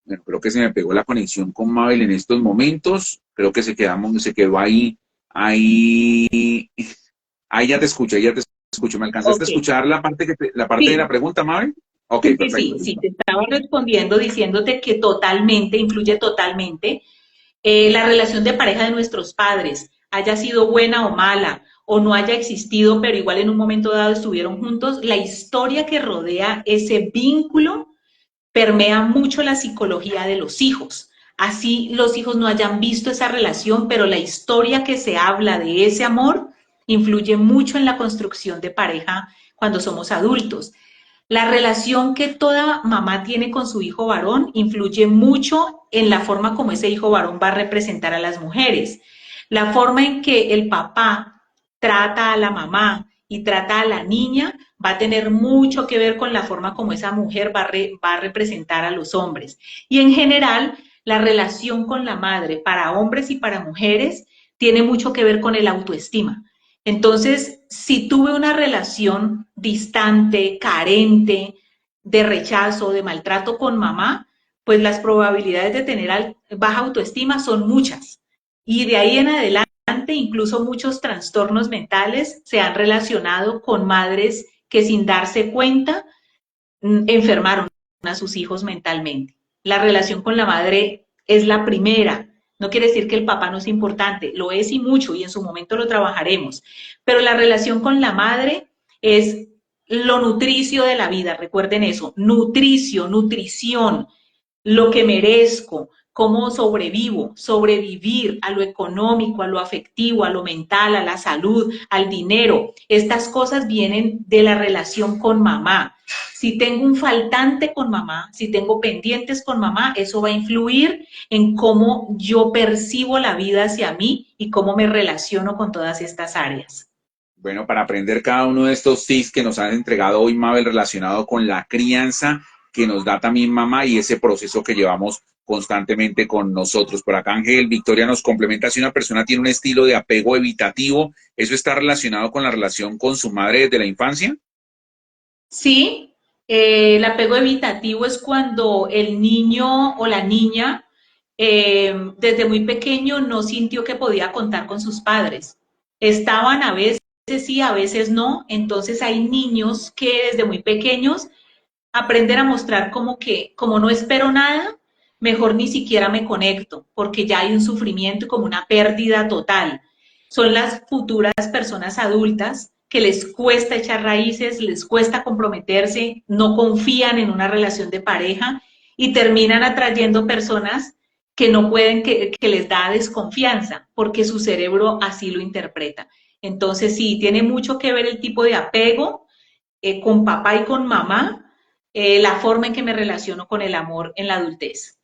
Bueno, creo que se me pegó la conexión con Mabel en estos momentos. Creo que se quedó ahí. Ahí ya te escucho, ahí ya te escucho. ¿Me alcanzaste a Okay. escuchar la parte de la Sí. pregunta, Mabel? Ok, Sí, perfecto. sí, te estaba respondiendo diciéndote que totalmente, influye totalmente la relación de pareja de nuestros padres, haya sido buena o mala, o no haya existido, pero igual en un momento dado estuvieron juntos, la historia que rodea ese vínculo permea mucho la psicología de los hijos. Así los hijos no hayan visto esa relación, pero la historia que se habla de ese amor influye mucho en la construcción de pareja cuando somos adultos. La relación que toda mamá tiene con su hijo varón influye mucho en la forma como ese hijo varón va a representar a las mujeres. La forma en que el papá trata a la mamá y trata a la niña va a tener mucho que ver con la forma como esa mujer va a representar a los hombres. Y en general, la relación con la madre para hombres y para mujeres tiene mucho que ver con el autoestima. Entonces, si tuve una relación distante, carente, de rechazo, de maltrato con mamá, pues las probabilidades de tener baja autoestima son muchas. Y de ahí en adelante, incluso muchos trastornos mentales se han relacionado con madres que sin darse cuenta enfermaron a sus hijos mentalmente. La relación con la madre es la primera. No quiere decir que el papá no es importante, lo es y mucho, y en su momento lo trabajaremos. Pero la relación con la madre es lo nutricio de la vida, recuerden eso, nutricio, nutrición, lo que merezco, cómo sobrevivo, sobrevivir a lo económico, a lo afectivo, a lo mental, a la salud, al dinero. Estas cosas vienen de la relación con mamá. Si tengo un faltante con mamá, si tengo pendientes con mamá, eso va a influir en cómo yo percibo la vida hacia mí y cómo me relaciono con todas estas áreas. Bueno, para aprender cada uno de estos tips que nos han entregado hoy, Mabel, relacionado con la crianza que nos da también mamá y ese proceso que llevamos constantemente con nosotros. Por acá, Ángel Victoria nos complementa: si una persona tiene un estilo de apego evitativo, ¿eso está relacionado con la relación con su madre desde la infancia? Sí, el apego evitativo es cuando el niño o la niña desde muy pequeño no sintió que podía contar con sus padres. Estaban a veces sí, a veces no. Entonces hay niños que desde muy pequeños aprenden a mostrar como que, como no espero nada, mejor ni siquiera me conecto, porque ya hay un sufrimiento y como una pérdida total. Son las futuras personas adultas que les cuesta echar raíces, les cuesta comprometerse, no confían en una relación de pareja y terminan atrayendo personas que no pueden, que les da desconfianza, porque su cerebro así lo interpreta. Entonces, sí, tiene mucho que ver el tipo de apego con papá y con mamá, la forma en que me relaciono con el amor en la adultez.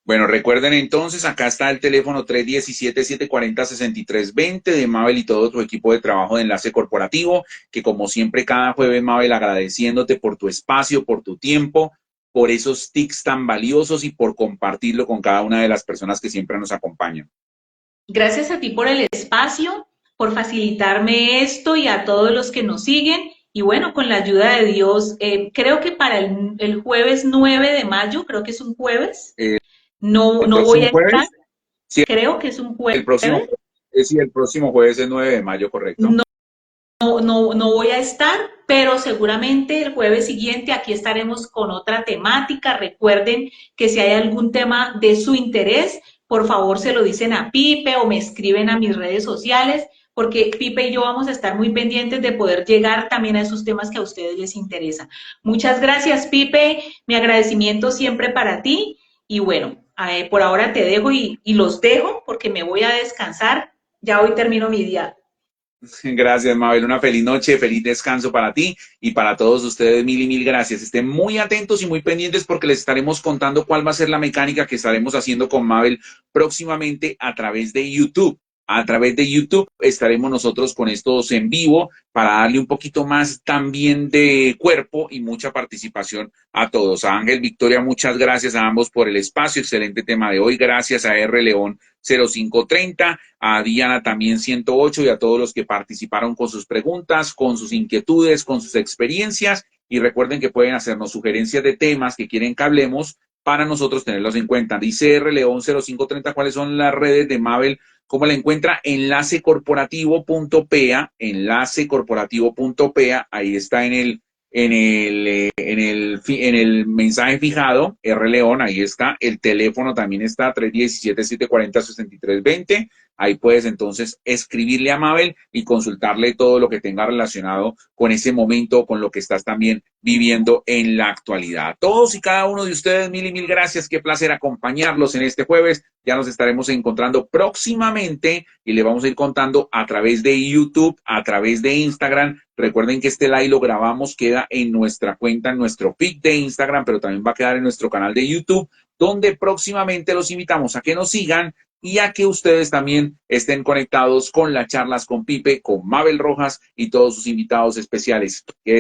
Bueno, recuerden entonces, acá está el teléfono 317-740-6320 de Mabel y todo tu equipo de trabajo de Enlace Corporativo, que como siempre cada jueves, Mabel, agradeciéndote por tu espacio, por tu tiempo, por esos tips tan valiosos y por compartirlo con cada una de las personas que siempre nos acompañan. Gracias a ti por el espacio, por facilitarme esto y a todos los que nos siguen. Y bueno, con la ayuda de Dios, creo que para el jueves 9 de mayo, creo que es un jueves, Eh, no, el no voy a próximo estar, jueves, sí, creo que es un el jueves, próximo, sí, el próximo jueves es 9 de mayo, ¿correcto? no, no voy a estar, pero seguramente el jueves siguiente aquí estaremos con otra temática. Recuerden que si hay algún tema de su interés, por favor se lo dicen a Pipe o me escriben a mis redes sociales, porque Pipe y yo vamos a estar muy pendientes de poder llegar también a esos temas que a ustedes les interesan. Muchas gracias, Pipe. Mi agradecimiento siempre para ti. Y bueno, por ahora te dejo y los dejo porque me voy a descansar. Ya hoy termino mi día. Gracias, Mabel. Una feliz noche, feliz descanso para ti y para todos ustedes. Mil y mil gracias. Estén muy atentos y muy pendientes porque les estaremos contando cuál va a ser la mecánica que estaremos haciendo con Mabel próximamente a través de YouTube. A través de YouTube estaremos nosotros con estos en vivo para darle un poquito más también de cuerpo y mucha participación a todos. A Ángel Victoria, muchas gracias a ambos por el espacio. Excelente tema de hoy. Gracias a R. León 0530, a Diana también 108 y a todos los que participaron con sus preguntas, con sus inquietudes, con sus experiencias. Y recuerden que pueden hacernos sugerencias de temas que quieren que hablemos para nosotros tenerlos en cuenta. Dice R. León 0530, ¿cuáles son las redes de Mabel? ¿Cómo la encuentra? Enlacecorporativo.pa, enlacecorporativo.pa, ahí está en el en el mensaje fijado, R León, ahí está, el teléfono también está, 317-740-6320, ahí puedes entonces escribirle a Mabel y consultarle todo lo que tenga relacionado con ese momento, con lo que estás también viviendo en la actualidad. Todos y cada uno de ustedes, mil y mil gracias, qué placer acompañarlos en este jueves, ya nos estaremos encontrando próximamente y le vamos a ir contando a través de YouTube, a través de Instagram. Recuerden que este live lo grabamos, queda en nuestra cuenta, en nuestro feed de Instagram, pero también va a quedar en nuestro canal de YouTube, donde próximamente los invitamos a que nos sigan y a que ustedes también estén conectados con las charlas con Pipe, con Mabel Rojas y todos sus invitados especiales. Que